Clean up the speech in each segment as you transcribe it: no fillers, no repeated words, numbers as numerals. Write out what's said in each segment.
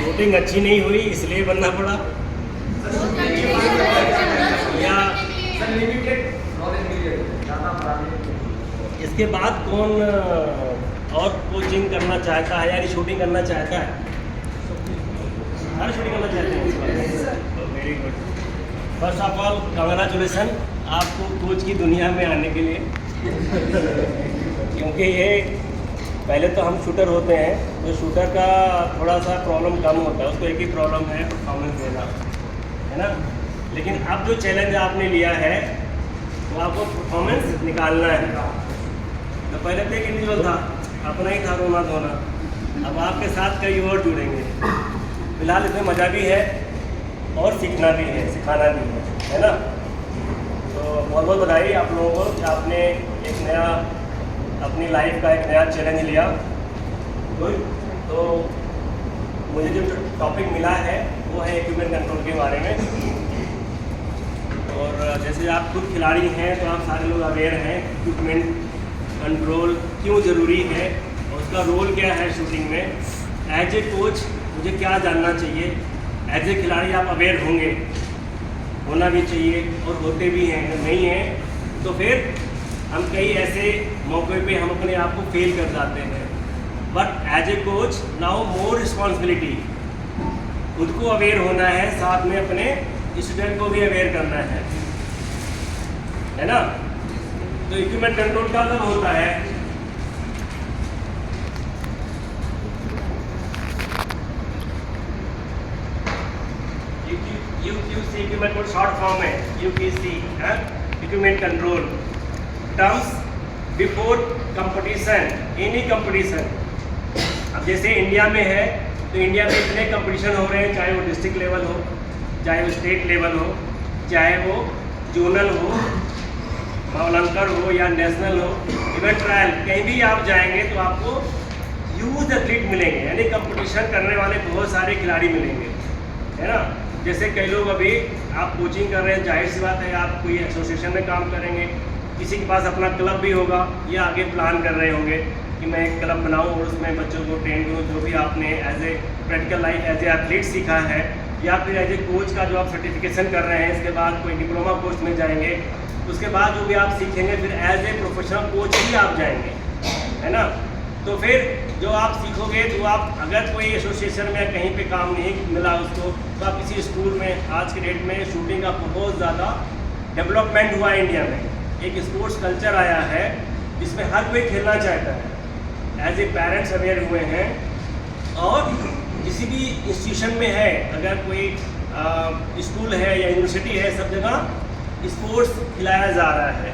Shooting अच्छी नहीं हुई इसलिए बनना पड़ा या इसके बाद कौन और कोचिंग करना चाहता है यानी शूटिंग करना चाहता है? हर शूटिंग करना चाहते हैं। Very good. First of all congratulation आपको कोच की दुनिया में आने के लिए क्योंकि ये पहले तो हम शूटर होते हैं तो शूटर का थोड़ा सा प्रॉब्लम कम होता है, उसको एक ही प्रॉब्लम है परफॉर्मेंस देना, है ना। लेकिन अब जो चैलेंज आपने लिया है वो आपको परफॉर्मेंस निकालना है। तो पहले तो एक इंडिविजुअल था, अपना ही था रोना धोना, अब आपके साथ कई और जुड़ेंगे। फिलहाल इसमें मज़ा भी है और सीखना भी है, सिखाना भी है ना। तो बहुत बहुत बधाई आप लोगों को कि आपने एक नया अपनी लाइफ का एक नया चैलेंज लिया। तो मुझे जो टॉपिक मिला है वो है इक्विपमेंट कंट्रोल के बारे में। और जैसे आप खुद खिलाड़ी हैं तो आप सारे लोग अवेयर हैं इक्विपमेंट कंट्रोल क्यों ज़रूरी है और उसका रोल क्या है शूटिंग में। एज ए कोच मुझे क्या जानना चाहिए, एज ए खिलाड़ी आप अवेयर होंगे, होना भी चाहिए और होते भी हैं। अगर नहीं हैं तो फिर हम कई ऐसे मौके पे हम अपने आप को फेल कर जाते हैं। But as a coach now more responsibility, खुद को अवेयर होना है, साथ में अपने स्टूडेंट को भी अवेयर करना है ना। तो इक्विपमेंट कंट्रोल का कब होता है? UQC इक्विपमेंट को शॉर्ट फॉर्म है UQC, equipment control terms before competition, any competition. अब जैसे इंडिया में है तो इंडिया में इतने कंपटीशन हो रहे हैं, चाहे वो डिस्ट्रिक्ट लेवल हो, चाहे वो स्टेट लेवल हो, चाहे वो जोनल हो, मावलंकर हो या नेशनल हो, इवेंट ट्रायल, कहीं भी आप जाएंगे तो आपको ह्यूज एथलीट मिलेंगे, यानी कंपटीशन करने वाले बहुत सारे खिलाड़ी मिलेंगे, है ना। जैसे कई लोग अभी आप कोचिंग कर रहे हैं, जाहिर सी बात है आप कोई एसोसिएशन में काम करेंगे, किसी के पास अपना क्लब भी होगा या आगे प्लान कर रहे होंगे कि मैं एक क्लब बनाऊं और उसमें बच्चों को ट्रेन करूं, जो भी आपने as a practical life as a athlete सीखा है, या फिर एज ए कोच का जो आप सर्टिफिकेशन कर रहे हैं, इसके बाद कोई डिप्लोमा कोर्स में जाएंगे, उसके बाद जो भी आप सीखेंगे फिर एज ए प्रोफेशनल कोच ही आप जाएंगे, है ना। तो फिर जो आप सीखोगे तो आप अगर कोई एसोसिएशन में कहीं पे काम नहीं मिला उसको, तो आप किसी स्कूल में, आज के डेट में शूटिंग का बहुत ज़्यादा डेवलपमेंट हुआ है इंडिया में, एक स्पोर्ट्स कल्चर आया है जिसमें हर कोई खेलना चाहता है। एज ए पेरेंट्स अवेयर हुए हैं और किसी भी इंस्टीट्यूशन में है, अगर कोई स्कूल है या यूनिवर्सिटी है, सब जगह स्पोर्ट्स खिलाया जा रहा है।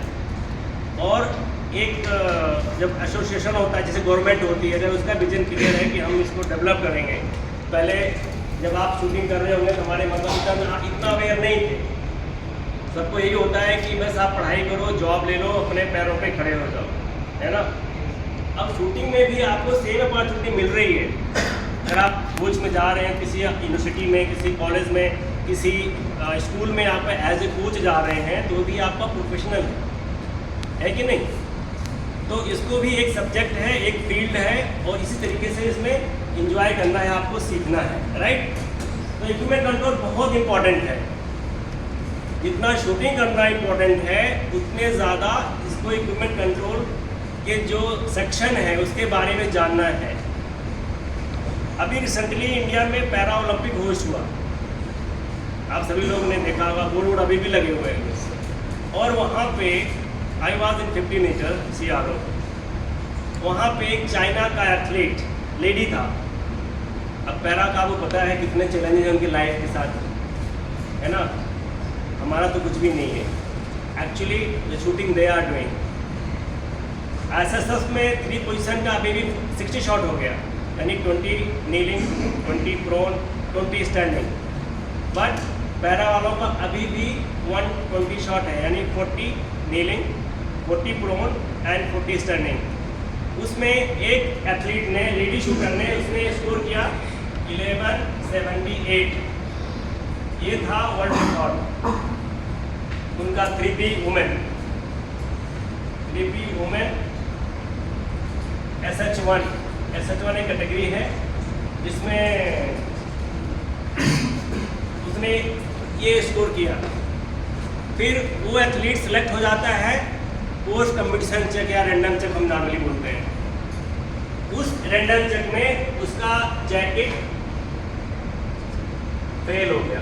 और एक जब एसोसिएशन होता है, जैसे गवर्नमेंट होती है, अगर उसका विजन क्लियर है कि हम इसको डेवलप करेंगे। पहले जब आप शूटिंग कर रहे होंगे तो हमारे माता पिता में इतना अवेयर नहीं थे, सबको यही होता है कि बस आप पढ़ाई करो, जॉब ले लो, अपने पैरों पे खड़े हो जाओ, है ना। अब शूटिंग में भी आपको सेम अपॉर्चुनिटी मिल रही है। अगर आप कोच में जा रहे हैं, किसी यूनिवर्सिटी में, किसी कॉलेज में, किसी स्कूल में आप एज ए कोच जा रहे हैं, तो भी आपका प्रोफेशनल है कि नहीं। तो इसको भी एक सब्जेक्ट है, एक फील्ड है और इसी तरीके से इसमें एंजॉय करना है, आपको सीखना है, राइट। तो इक्विपमेंट कंट्रोल बहुत इंपॉर्टेंट है। जितना शूटिंग करना इंपॉर्टेंट है उतने ज़्यादा इसको इक्विपमेंट कंट्रोल के जो सेक्शन है उसके बारे में जानना है। अभी रिसेंटली इंडिया में पैरा ओलंपिक होस्ट हुआ, आप सभी लोगों ने देखा होगा, बोर्ड अभी भी लगे हुए हैं। और वहाँ पे I was in 50 meter CRO, वहाँ पे एक चाइना का एथलीट लेडी था। अब पैरा का आपको पता है कितने चैलेंजेस हैं उनकी लाइफ के साथ, है ना। हमारा तो कुछ भी नहीं है actually. The shooting they are doing, SSF में 3 पोजीशन का अभी भी 60 शॉट हो गया, यानी 20 kneeling, 20 prone, 20 standing. But para वालों का अभी भी 120 शॉट है, यानी 40 नीलिंग, 40 प्रोन एंड 40 स्टैंडिंग। उसमें एक एथलीट ने, लेडी शूटर ने, उसने स्कोर किया 1178। ये था वर्ल्ड रिकॉर्ड उनका 3P वुमेन SH1 एक कैटेगरी है जिसमें उसने ये स्कोर किया, फिर वो एथलीट सेलेक्ट हो जाता है पोस्ट कंपटीशन चेक या रैंडम चेक हम नॉर्मली बोलते हैं। उस रैंडम चेक में उसका जैकेट फेल हो गया।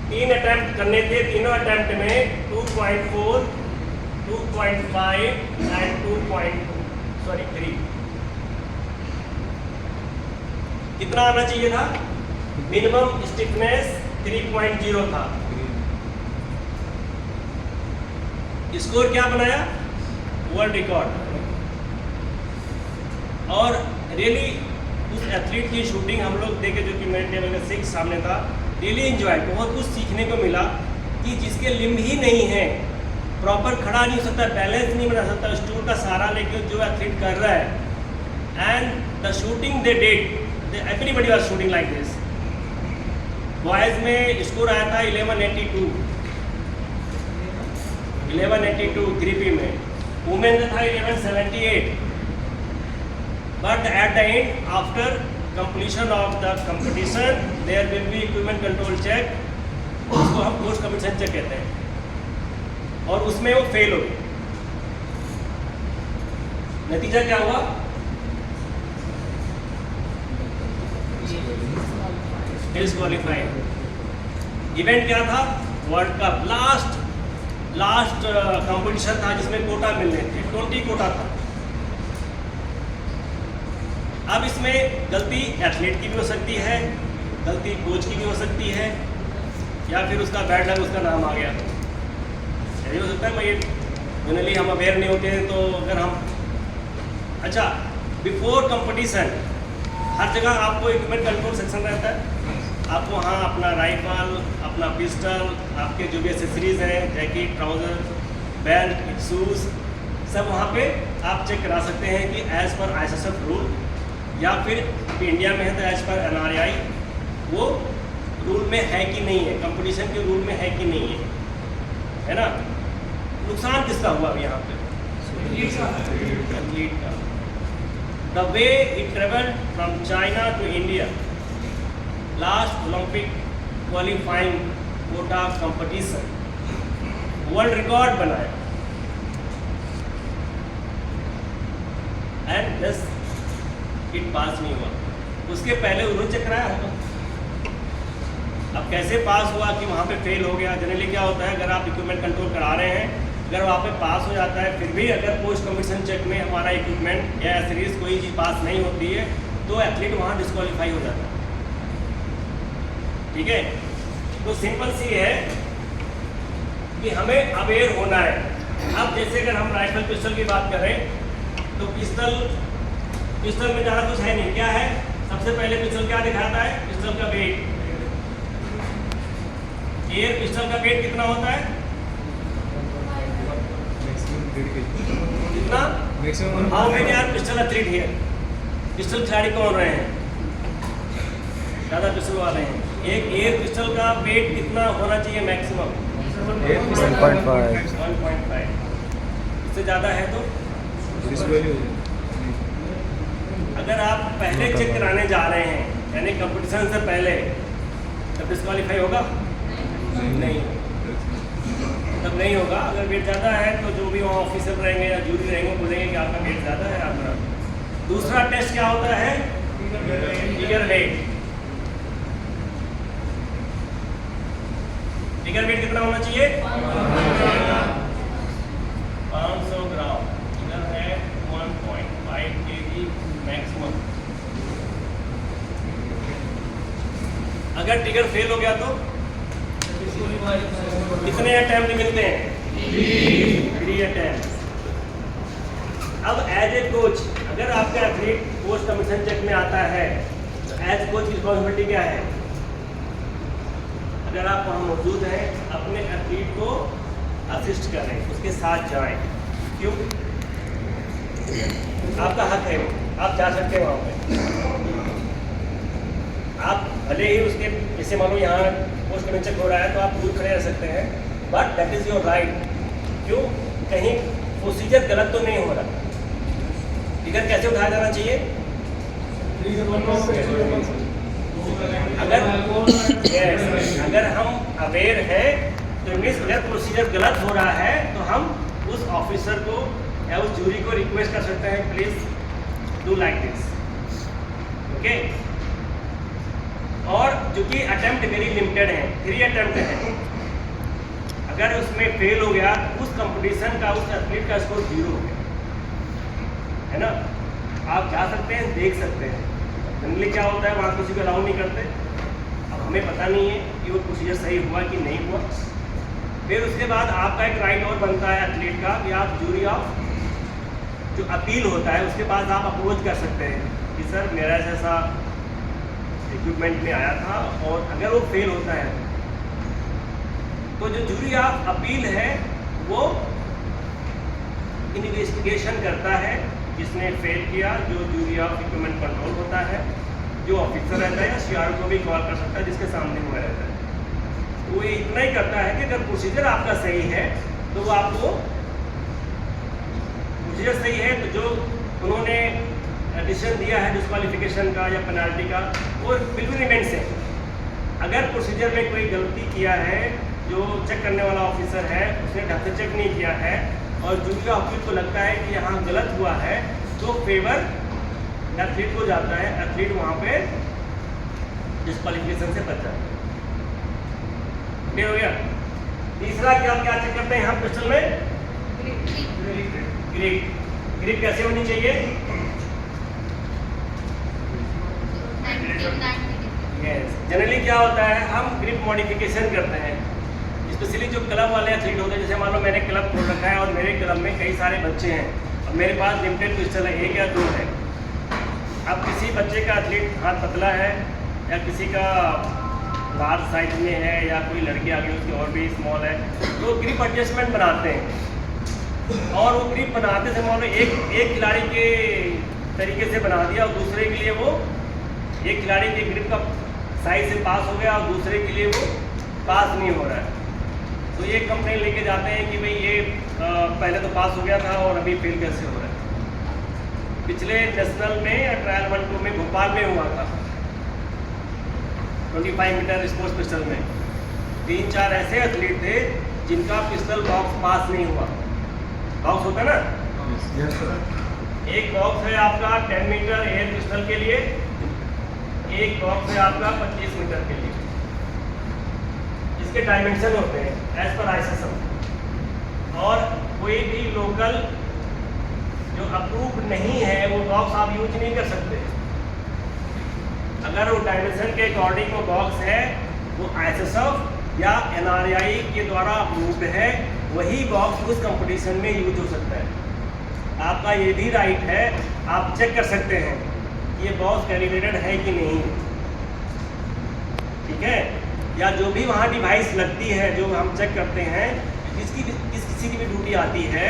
3 अटेम्प्ट करने थे, तीनों अटेम्प्ट में 2.4, 2.5 एंड 3 कितना आना चाहिए था? मिनिमम स्टिफनेस 3.0 था। स्कोर क्या बनाया? World record. और रियली उस एथलीट की शूटिंग हम लोग देखे जो कि मेरे टेबल का 6 सामने था, रियली एंजॉय, बहुत कुछ सीखने को मिला कि जिसके लिम्ब ही नहीं है, प्रॉपर खड़ा नहीं हो सकता, बैलेंस नहीं बना सकता, स्टूल का सहारा लेके जो एथलीट कर रहा है, and the shooting they did, everybody was shooting like this. Boys में स्कोर आया था 1182 3P में, वुमेन में था 1178, but at the end after completion of the competition there will be equipment control check, उसको हम पोस्ट कंपटीशन चेक कहते हैं, और उसमें वो फेल हो गई। नतीजा क्या हुआ? डिस्क्वालीफाइड। इवेंट क्या था? वर्ल्ड कप, लास्ट कंपटीशन था जिसमें कोटा मिलने थे, 20 कोटा था। अब इसमें गलती एथलीट की भी हो सकती है, गलती कोच की भी हो सकती है, या फिर उसका बैड लक, उसका नाम आ गया, यही हो सकता है। मैं ये जनरली हम अवेयर नहीं होते हैं, तो अगर हम अच्छा बिफोर कंपटीशन हर जगह आपको इक्विपमेंट कंट्रोल सेक्शन रहता है, आप वहाँ अपना राइफल, अपना पिस्टल, आपके जो भी एसेसरीज हैं, जैकेट, ट्राउज़र, बेल्ट, शूज़, सब वहाँ पे आप चेक करा सकते हैं कि एज़ पर ISSF रूल, या फिर इंडिया में है तो एज पर NRI वो रूल में है कि नहीं है, कंपटीशन के रूल में है कि नहीं है ना। नुकसान किसका हुआ अब यहाँ पे? एथलीट का। The way it travelled from China to India, last Olympic qualifying quota competition, world record बनाया, एंड दस इट पास नहीं हुआ। उसके पहले उन्होंने चेक कराया होगा। अब कैसे पास हुआ कि वहाँ पे फेल हो गया? जनरली क्या होता है, अगर आप इक्विपमेंट कंट्रोल करा रहे हैं, अगर वहाँ पे पास हो जाता है, फिर भी अगर पोस्ट कंपटीशन चेक में हमारा इक्विपमेंट या एसेसरीज कोई चीज़ पास नहीं होती है, तो एथलीट वहाँ डिस्क्वालीफाई हो जाता है। ठीक है, तो सिंपल सी है कि हमें अवेयर होना है। अब जैसे अगर हम राइफल पिस्टल की बात करें, तो पिस्टल में ज़्यादा कुछ है नहीं। क्या है? सबसे पहले पिस्टल क्या दिखाता है? पिस्टल का वेट। एयर पिस्टल का वेट कितना होता है? कितना? How many are pistol athlete here? Pistol खिलाड़ी कौन रहे हैं? ज़्यादा पिस्टल वाले हैं। एक एयर पिस्टल का वेट कितना होना चाहिए मैक्सिमम? 1.5। इससे ज़्यादा है तो अगर आप पहले चेक कराने जा रहे हैं, यानी कंपटीशन से पहले, तब डिस्क्वालीफाई होगा? नहीं, तब नहीं होगा। अगर वेट ज़्यादा है तो जो भी वहाँ ऑफिसर रहेंगे या जूरी रहेंगे बोलेंगे कि आपका वेट ज़्यादा है, आपका। दूसरा टेस्ट क्या होता है? Figure wait. फिगर वेट कितना होना चाहिए? 500 ग्राम। इधर है 1.5 kg मैक्सिमम। अगर टिगर फेल हो गया तो कितने अटेम्प्ट मिलते हैं? 3 अटेम्प्ट। अब एज ए कोच, अगर आपका एथलीट पोस्ट कंपटीशन चेक में आता है, तो एज कोच की रिस्पॉन्सिबिलिटी क्या है? अगर आप वहाँ मौजूद हैं, अपने एथलीट को असिस्ट करें, उसके साथ जाएं। क्यों? आपका हक है, आप जा सकते हैं वहाँ पे। आप भले ही उसके, जैसे मानो यहाँ पोस्ट कंपटीशन चेक हो रहा है तो आप दूर खड़े रह सकते हैं, but that is your right. क्यों? कहीं प्रोसीजर गलत तो नहीं हो रहा। टिकट कैसे उठाया जाना चाहिए? अगर अगर हम अवेयर है तो मीन्स अगर प्रोसीजर गलत हो रहा है तो हम उस ऑफिसर को या उस जूरी को रिक्वेस्ट कर सकते हैं, please do like this, okay. और चूंकि अटेम्प्ट वेरी लिमिटेड है, 3 अटेम्प्ट है, अगर उसमें फेल हो गया तो उस कंपटीशन का, उस एथलीट का स्कोर 0 हो गया, है ना। आप जा सकते हैं, देख सकते हैं, जनरली क्या होता है वहाँ किसी को अलाउ नहीं करते। अब हमें पता नहीं है कि वो प्रोसीजर सही हुआ कि नहीं हुआ। फिर उसके बाद आपका एक राइट और बनता है एथलीट का कि आप जूरी ऑफ जो अपील होता है उसके बाद आप अप्रोच कर सकते हैं कि सर मेरा ऐसा इक्विपमेंट में आया था, और अगर वो फेल होता है तो जो जूरी ऑफ अपील है वो इन्वेस्टिगेशन करता है जिसने फेल किया। जो जूरी ऑफ इक्विपमेंट कंट्रोल होता है, जो ऑफिसर रहता है या सीआर को भी कॉल कर सकता है जिसके सामने हुआ रहता है, तो वो इतना ही करता है कि अगर प्रोसीजर आपका सही है तो वो आपको, प्रोसीजर सही है तो जो उन्होंने डिसीजन दिया है डिस्क्वालिफिकेशन का या पेनाल्टी का, वो बिल्कुल रिमेंस है। अगर प्रोसीजर में कोई गलती किया है, जो चेक करने वाला ऑफिसर है उसने ढंग से चेक नहीं किया है और जूरी ऑफिसर को लगता है कि यहाँ गलत हुआ है, तो फेवर एथलीट को जाता है, एथलीट वहाँ पे डिस्क्वालिफिकेशन से बच जाता है। क्लियर हो गया। तीसरा क्या क्या चेक करते हैं यहाँ पिस्टल में? ग्रिप कैसे होनी चाहिए? जनरली क्या होता है, हम ग्रिप मॉडिफिकेशन करते हैं, स्पेशली जो क्लब वाले एथलीट होते हैं। जैसे मान लो मैंने क्लब खोल रखा है और मेरे क्लब में कई सारे बच्चे हैं, अब मेरे पास लिमिटेड पिस्टल है, 1 या 2 है। अब किसी बच्चे का एथलीट हाथ पतला है या किसी का लार्ज साइज में है या कोई लड़की आ गई उसकी और भी स्मॉल है, तो ग्रिप एडजस्टमेंट बनाते हैं। और वो ग्रिप बनाते से मान लो एक खिलाड़ी के तरीके से बना दिया और दूसरे के लिए वो एक खिलाड़ी के ग्रिप का साइज से पास हो गया और दूसरे के लिए वो पास नहीं हो रहा है, तो ये कंप्लेन लेके जाते हैं कि भाई ये पहले तो पास हो गया था और अभी फेल कैसे हो रहा है। पिछले नेशनल में या ट्रायल 1-2 में भोपाल में हुआ था, 25 मीटर स्पोर्ट्स पिस्टल में 3-4 ऐसे एथलीट थे जिनका पिस्टल बॉक्स पास नहीं हुआ। बॉक्स होता ना, एक बॉक्स है आपका 10 मीटर एयर पिस्टल के लिए, एक बॉक्स है आपका 25 मीटर के लिए। इसके डायमेंशन होते हैं एज पर आईएसएसएम, और कोई भी लोकल जो अप्रूव नहीं है वो बॉक्स आप यूज नहीं कर सकते। अगर वो डायमेंशन के अकॉर्डिंग वो बॉक्स है, वो आईएसएसएफ या एनआरआई के द्वारा अप्रूव्ड है, वही बॉक्स उस कंपटीशन में यूज हो सकता है। आपका ये भी राइट है, आप चेक कर सकते हैं ये बॉक्स कैलिब्रेटेड है कि नहीं, ठीक है। या जो भी वहाँ डिवाइस लगती है जो हम चेक करते हैं, किसी की भी ड्यूटी आती है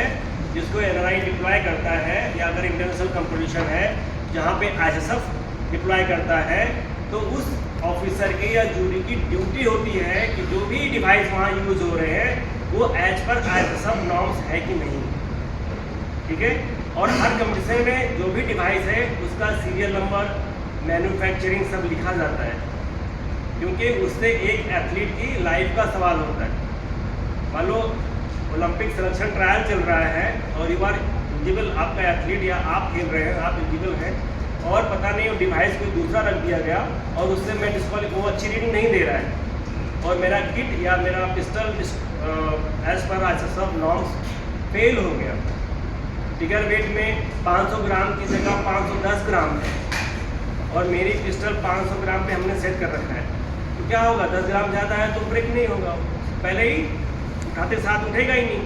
जिसको एनआरआई डिप्लॉय करता है, या अगर इंटरनेशनल कंपटीशन है जहाँ पे आईएसएसएफ डिप्लॉय करता है, तो उस ऑफिसर की या जूरी की ड्यूटी होती है कि जो भी डिवाइस वहाँ यूज हो रहे हैं वो एज पर आईएसएसएफ नॉर्म्स है कि नहीं, ठीक है। और हर कंपटीशन में जो भी डिवाइस है उसका सीरियल नंबर, मैन्युफैक्चरिंग सब लिखा जाता है, क्योंकि उससे एक एथलीट की लाइफ का सवाल होता है। मान लो ओलंपिक सिलेक्शन ट्रायल चल रहा है और यू आर एलिजिबल, आपका एथलीट या आप खेल रहे हैं, आप एलिजिबल हैं, और पता नहीं वो डिवाइस कोई दूसरा रख दिया गया और उससे मैं वो अच्छी रीडिंग नहीं दे रहा है और मेरा किट या मेरा pistol as per ISSF norms fail हो गया। टिगर वेट में 500 ग्राम की जगह 510 ग्राम है और मेरी पिस्टल 500 ग्राम पे हमने सेट कर रखा है, तो क्या होगा, 10 ग्राम ज़्यादा है तो ब्रेक नहीं होगा, पहले ही उठाते साथ उठेगा ही नहीं।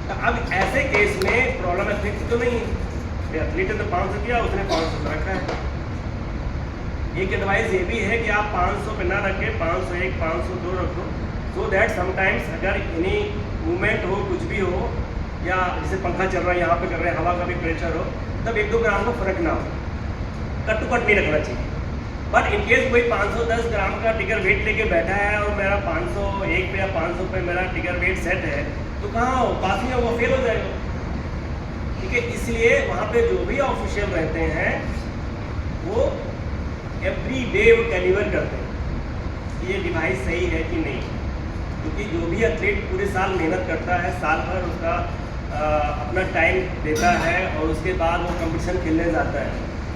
तो अब ऐसे केस में प्रॉब्लम एथलीट की तो नहीं है, एथलीट ने तो 500 दिया, उसने 500 रखा है। एक एडवाइस ये भी है कि आप 500 पे ना रखें, 501, 502 रखो, सो दैट समटाइम्स अगर एनी मूवमेंट हो, कुछ भी हो, या जैसे पंखा चल रहा है यहाँ पे कर रहे हैं, हवा का भी प्रेशर हो, तब 1-2 ग्राम का फर्क ना हो, कट टू कट नहीं रखना चाहिए। बट इनकेस कोई 510 ग्राम का टिगर वेट लेके बैठा है और मेरा 501 पे या 500 पे मेरा टिगर वेट सेट है, तो कहाँ हो, पास में वो फेल हो जाएगा, ठीक है। इसलिए वहाँ पे जो भी ऑफिशियल रहते हैं वो एवरी डे वो कैलिबर करते हैं कि ये डिवाइस सही है कि नहीं, क्योंकि जो भी एथलीट पूरे साल मेहनत करता है, साल भर उसका अपना टाइम देता है और उसके बाद वो कंपटीशन खेलने जाता है,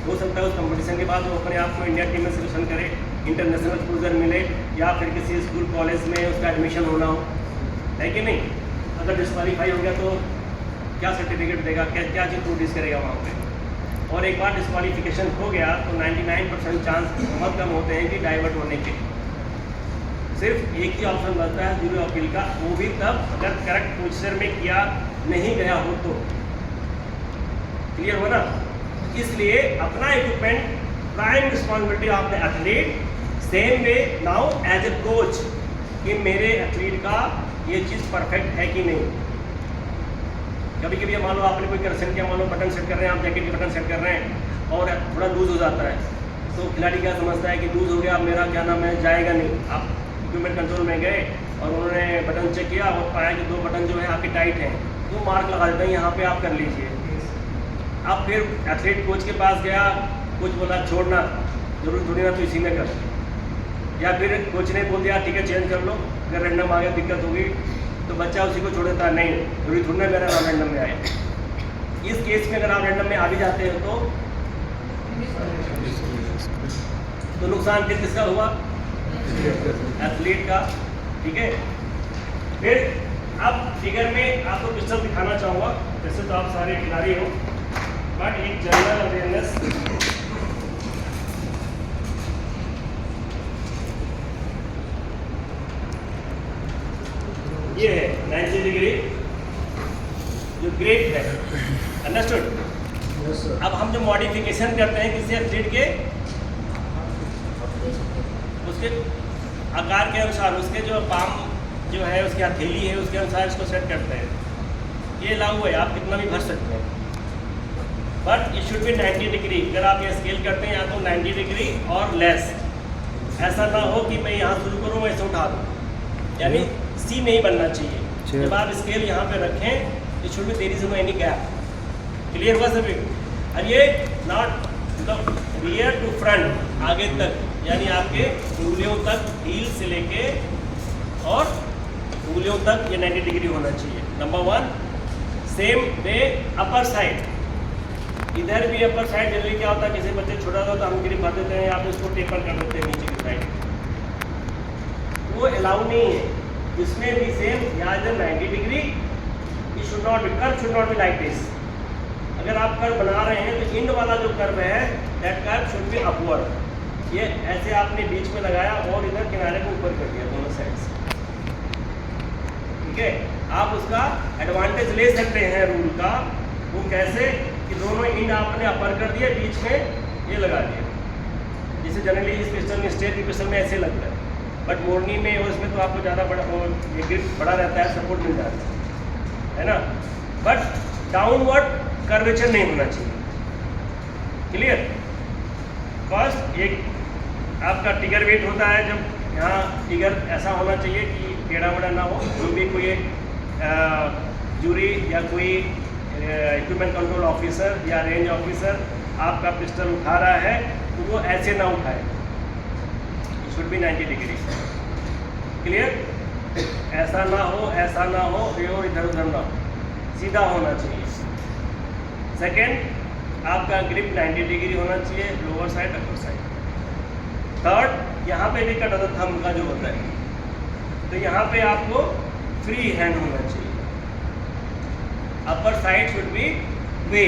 हो सकता है उस कंपटीशन के बाद वो अपने आप को इंडिया टीम में सिलेक्शन करे, इंटरनेशनल एक्सपोजर मिले, या फिर किसी स्कूल कॉलेज में उसका एडमिशन होना हो, है कि नहीं। अगर डिस्क्वालीफाई हो गया तो क्या सर्टिफिकेट देगा, क्या चीज़ प्रोड्यूस करेगा वहाँ पे। और एक बार डिस्क्वालीफिकेशन हो गया तो 99% चांस बहुत कम होते हैं कि डाइवर्ट होने के। सिर्फ एक ही ऑप्शन बचता है जीरो अपील का, वो भी तब अगर करेक्ट पोजीशन में किया नहीं गया हो तो। क्लियर हो ना। इसलिए अपना equipment prime responsibility of the athlete, same way now as a coach कि मेरे एथलीट का ये चीज़ परफेक्ट है कि नहीं। कभी कभी मान लो आपने कोई करेक्शन किया, मान लो बटन सेट कर रहे हैं आप, जैकेट के बटन सेट कर रहे हैं और थोड़ा लूज हो जाता है, तो खिलाड़ी क्या समझता है कि लूज हो गया, अब मेरा क्या नाम है जाएगा नहीं। आप इक्विपमेंट कंट्रोल में गए और उन्होंने बटन चेक किया और पाया कि 2 बटन जो है आपके टाइट हैं, तो मार्क लगा देते हैं यहाँ पे आप कर लीजिए। अब फिर एथलीट कोच के पास गया, कोच बोला छोड़ना, जरूर थोड़ी ना तो इसी में कर, या फिर कोच ने बोल दिया ठीक है चेंज कर लो, अगर रैंडम आ गया दिक्कत होगी तो बच्चा उसी को छोड़ देता है, नहीं जरूरी थोड़ी ना मेरा नाम रैंडम में आए। इस केस में अगर आप रैंडम में आ भी जाते हो तो नुकसान फिर किसका हुआ, एथलीट का। ठीक है। फिर अब फिगर में आपको पिस्टल दिखाना चाहूँगा, जैसे तो आप सारे खिलाड़ी हो, बट एक जनरल अवेयरनेस ये है 90 डिग्री जो ग्रेप है, अंडरस्टूड। Yes sir. अब हम जो मॉडिफिकेशन करते हैं किसी एथलीट के उसके आकार के अनुसार, उसके जो पाम जो है उसकी हथेली है उसके अनुसार इसको सेट करते हैं। ये लागू है, आप कितना भी भर सकते हैं, but it should B 90 degree. अगर आप ये स्केल करते हैं या तो 90 डिग्री और लेस, ऐसा ना हो कि मैं यहाँ शुरू करूँ वैसे उठा दूँ, यानी सी नहीं बनना चाहिए। जब आप स्केल यहाँ पे रखें it should be there is no any gap. Clear हुआ सभी। और ये नॉट रियर टू फ्रंट, आगे तक, यानी आपके उंगलियों तक, हील से लेके और उंगलियों तक ये 90 डिग्री होना चाहिए, number 1। Same way upper side, इधर भी अपर साइड जनरली क्या होता है, किसी बच्चे छोटा सा तो हम ग्रिप भर देते हैं, आप इसको टेपर कर देते हैं नीचे की साइड, वो अलाउ नहीं है। इसमें भी सेम, यहाँ इधर 90 degree, it should not be, curve should not be like this. अगर आप कर्व बना रहे हैं तो इंड वाला जो कर्व है that curve should be upward. ये ऐसे आपने बीच में लगाया और इधर किनारे को ऊपर कर दिया दोनों साइड से। ठीक है। आप उसका एडवांटेज ले सकते हैं रूल का। वो कैसे कि दोनों इंड आपने अपर कर दिया, बीच में ये लगा दिया, जैसे जनरली इस पिस्टल में, स्टेट की पिस्टल में ऐसे लगता है, बट मोरनी में और इसमें तो आपको ज़्यादा बड़ा ये ग्रिप बड़ा रहता है, सपोर्ट मिल जाता है ना। बट डाउनवर्ड कर्वेचर नहीं होना चाहिए। क्लियर। फर्स्ट एक आपका टिगर वेट होता है, जब यहाँ टिगर ऐसा होना चाहिए कि टेढ़ा मेढ़ा ना हो। जो भी कोई जूरी या कोई इक्विपमेंट कंट्रोल ऑफिसर या रेंज ऑफिसर आपका पिस्टल उठा रहा है तो वो ऐसे ना उठाए, it should B 90 degree. Clear. ऐसा ना हो, ऐसा ना हो, और इधर उधर ना हो, सीधा होना चाहिए। सेकेंड, आपका ग्रिप 90 डिग्री होना चाहिए, lower side upper side. Third, यहाँ पे भी कट ऑफ द थंब का जो होता है, तो यहाँ पे आपको फ्री हैंड होना चाहिए। Upper side should be way,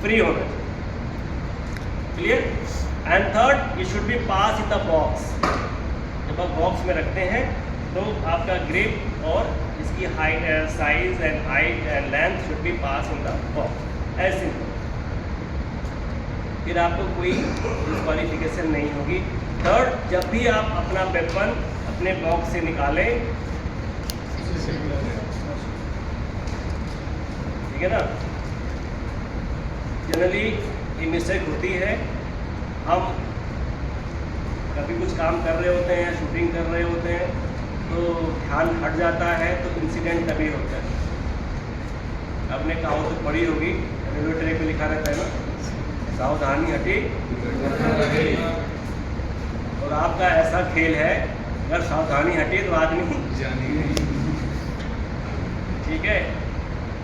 free होना चाहिए। क्लियर। एंड थर्ड, ये should be pass in the box. जब आप बॉक्स में रखते हैं तो आपका ग्रिप और इसकी height, size and height and length should be pass in the box, ऐसे। फिर आपको कोई डिस्क्वालिफिकेशन नहीं होगी। थर्ड, जब भी आप अपना वेपन अपने बॉक्स से निकालें, ठीक है ना। जनरली ये मिस्टेक होती है, हम कभी कुछ काम कर रहे होते हैं, शूटिंग कर रहे होते हैं, तो ध्यान हट जाता है तो इंसिडेंट तभी होता है। आपने कहावत तो पढ़ी होगी, रेलवे ट्रैक पे लिखा रहता है ना, सावधानी हटी और आपका ऐसा खेल है, अगर सावधानी हटे तो आदमी जानिए। ठीक है।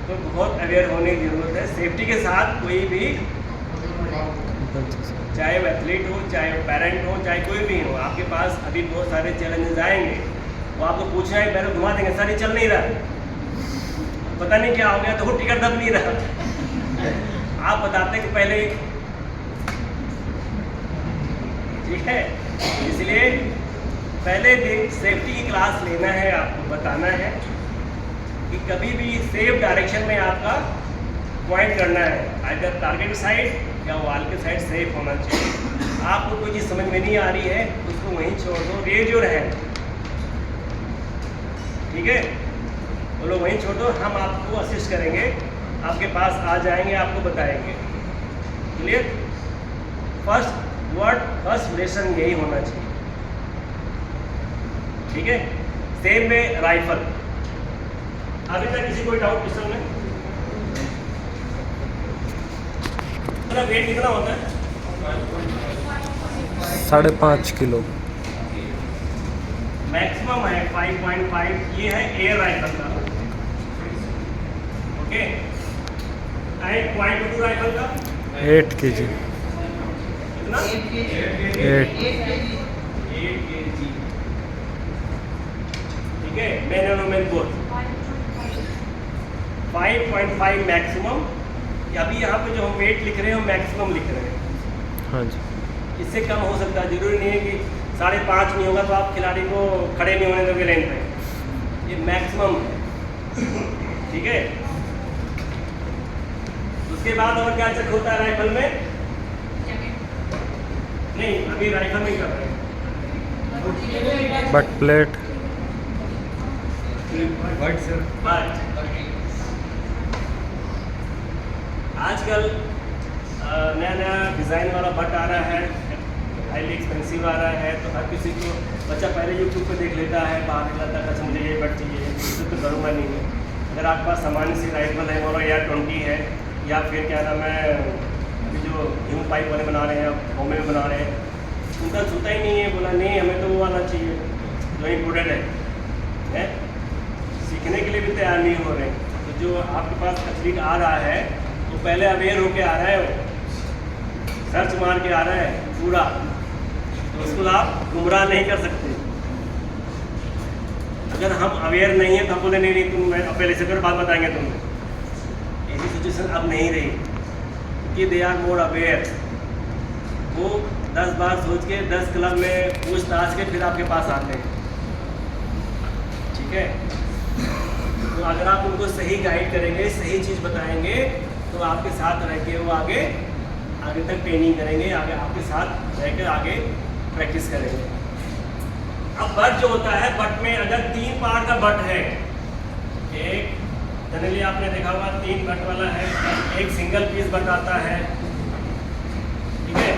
तो बहुत अवेयर होने की ज़रूरत है। सेफ्टी के साथ कोई भी, चाहे वो एथलीट हो, चाहे वो पेरेंट हो, चाहे कोई भी हो, आपके पास अभी बहुत सारे चैलेंजेस आएंगे। वो आपको पूछना है, पहले घुमा देंगे, सर ये चल नहीं रहा, पता नहीं क्या हो गया, तो वो टिकट दब नहीं रहा। आप बताते कि पहले, ठीक है। इसलिए पहले दिन सेफ्टी की क्लास लेना है, आपको बताना है कि कभी भी सेफ डायरेक्शन में आपका पॉइंट करना है, आइदर टारगेट साइड या वॉल के साइड सेफ होना चाहिए। आपको कोई चीज़ समझ में नहीं आ रही है, उसको वहीं छोड़ दो, रेज योर हैंड, ठीक है, वो लोग वहीं छोड़ दो, हम आपको असिस्ट करेंगे, आपके पास आ जाएंगे, आपको बताएंगे। Clear? First word, first lesson यही होना चाहिए, ठीक है। सेम में राइफल, अभी तक किसी कोई डाउट पिस्टल में? वेट कितना होता है? 5.5 किलो। मैक्सिमम है 5.5। ये है एयर राइफल का, ओके। एंड .22 राइफल का 8 kg। कितना? 8 kg, ठीक है। Man and women both 5.5 maximum. अभी यहाँ पे जो हम वेट लिख रहे हैं, मैक्सिमम लिख रहे हैं। हाँ जी। इससे कम हो सकता है, जरूरी नहीं है कि 5.5 नहीं होगा तो आप खिलाड़ी को खड़े नहीं होने दोगे लाइन पे, ये मैक्सिमम है, ठीक है। उसके बाद और क्या चेक होता है राइफल में? नहीं, अभी राइफल में कर रहे हैं। But plate. White sir. But आजकल नया नया डिज़ाइन वाला बट आ रहा है, हाईली एक्सपेंसिव आ रहा है, तो हर किसी को, बच्चा पहले यूट्यूब पे देख लेता है, बाहर निकलता है, अच्छा मुझे ये बट चाहिए, इससे तो करूँगा नहीं है। अगर आपके पास सामान्य सी राइफल है, बोलो AR 20 है, या फिर क्या नाम है, अभी जो ह्यूम पाइप वाले बना रहे हैं, होमे में बना रहे हैं, उनका छूता ही नहीं है, बोला नहीं हमें तो वो वाला चाहिए जो इम्पोर्टेंट है, सीखने के लिए भी तैयार नहीं हो रहे। तो जो आपके पास एथलीट आ रहा है, तो पहले अवेयर होके आ रहा है, वो सर्च मार के आ रहा है पूरा, तो उसको आप गुमराह नहीं कर सकते। अगर हम अवेयर नहीं है तो हम बोले नहीं तुम पहले से कर, बात बताएंगे तुम्हें। ऐसी सिचुएशन अब नहीं रही, क्योंकि दे आर मोर अवेयर। वो 10 बार सोच के 10 क्लब में पूछताछ के फिर आपके पास आते हैं, ठीक है। तो अगर आप उनको सही गाइड करेंगे, सही चीज़ बताएंगे, तो आपके साथ रह के वो आगे तक ट्रेनिंग करेंगे, आगे आपके साथ रहकर आगे प्रैक्टिस करेंगे। अब बट जो होता है, बट में अगर 3 पार्ट का बट है, एक जनरली आपने देखा होगा 3 बट वाला है, एक सिंगल पीस बट आता है, ठीक है।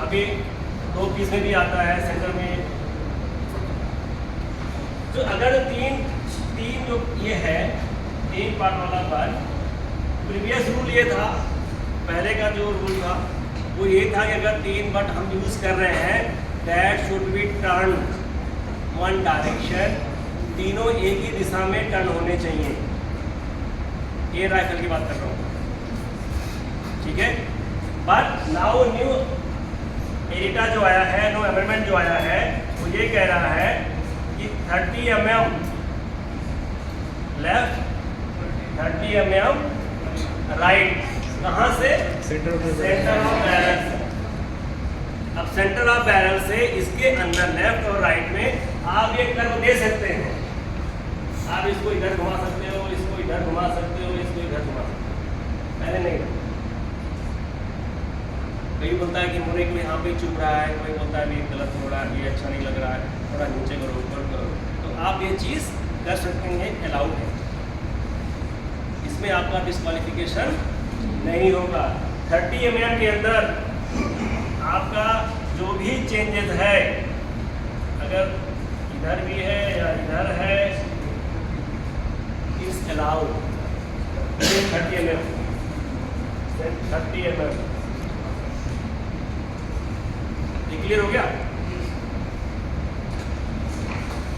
अभी 2 पीस में भी आता है सेंटर में। तो अगर तीन जो ये है 3 पार्ट वाला बट, प्रीवियस रूल ये था, पहले का जो रूल था वो ये था कि अगर 3 बट हम यूज़ कर रहे हैं, that should be turn one direction, तीनों एक ही दिशा में टर्न होने चाहिए। ये राइफल की बात कर रहा हूँ, ठीक है। बट नाउ न्यू एरिटा जो आया है, नो अमेंडमेंट जो आया है, वो ये कह रहा है कि 30 mm लेफ्ट, 30 mm राइट। कहाँ से? सेंटर ऑफ बैरल से। अब सेंटर ऑफ बैरल से इसके अंदर लेफ्ट और राइट में आप ये कर्व दे सकते हैं। आप इसको इधर घुमा सकते हो, इसको इधर घुमा सकते हो, इसको इधर घुमा सकते हो, पहले नहीं। कोई बोलता है कि मुझे को यहाँ पे चुभ रहा है, कोई बोलता है ये गलत हो रहा है, ये अच्छा नहीं लग रहा है, थोड़ा नीचे करो, ऊपर करो, तो आप ये चीज़ कर सकते हैं, अलाउड है। इसमें आपका डिस्क्वालिफिकेशन नहीं होगा। 30 mm के अंदर आपका जो भी चेंजेस है, अगर इधर भी है या इधर है, is allowed 30 mm, 30 mm। Clear हो गया?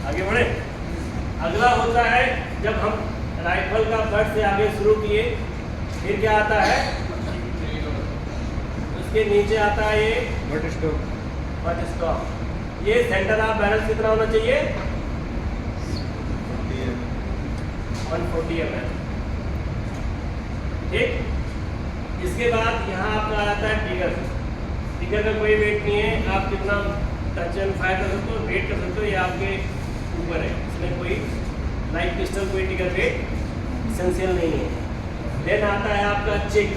आगे बढ़े। अगला होता है जब हम राइफल का बट से आगे शुरू किए, फिर क्या आता है, उसके नीचे आता है ये बट स्टॉक। ये सेंटर ऑफ बैलेंस कितना होना चाहिए, 140 mm। ठीक। इसके बाद यहाँ आपका आता है ट्रिगर। ट्रिगर का कोई वेट नहीं है, आप कितना टच एंड फायर कर सकते हो, वेट कर सकते हो, ये आपके ऊपर है। इसमें कोई लाइट पिस्टल कोई ट्रिगर वेट एसेंशियल नहीं है। देन आता है आपका चिक।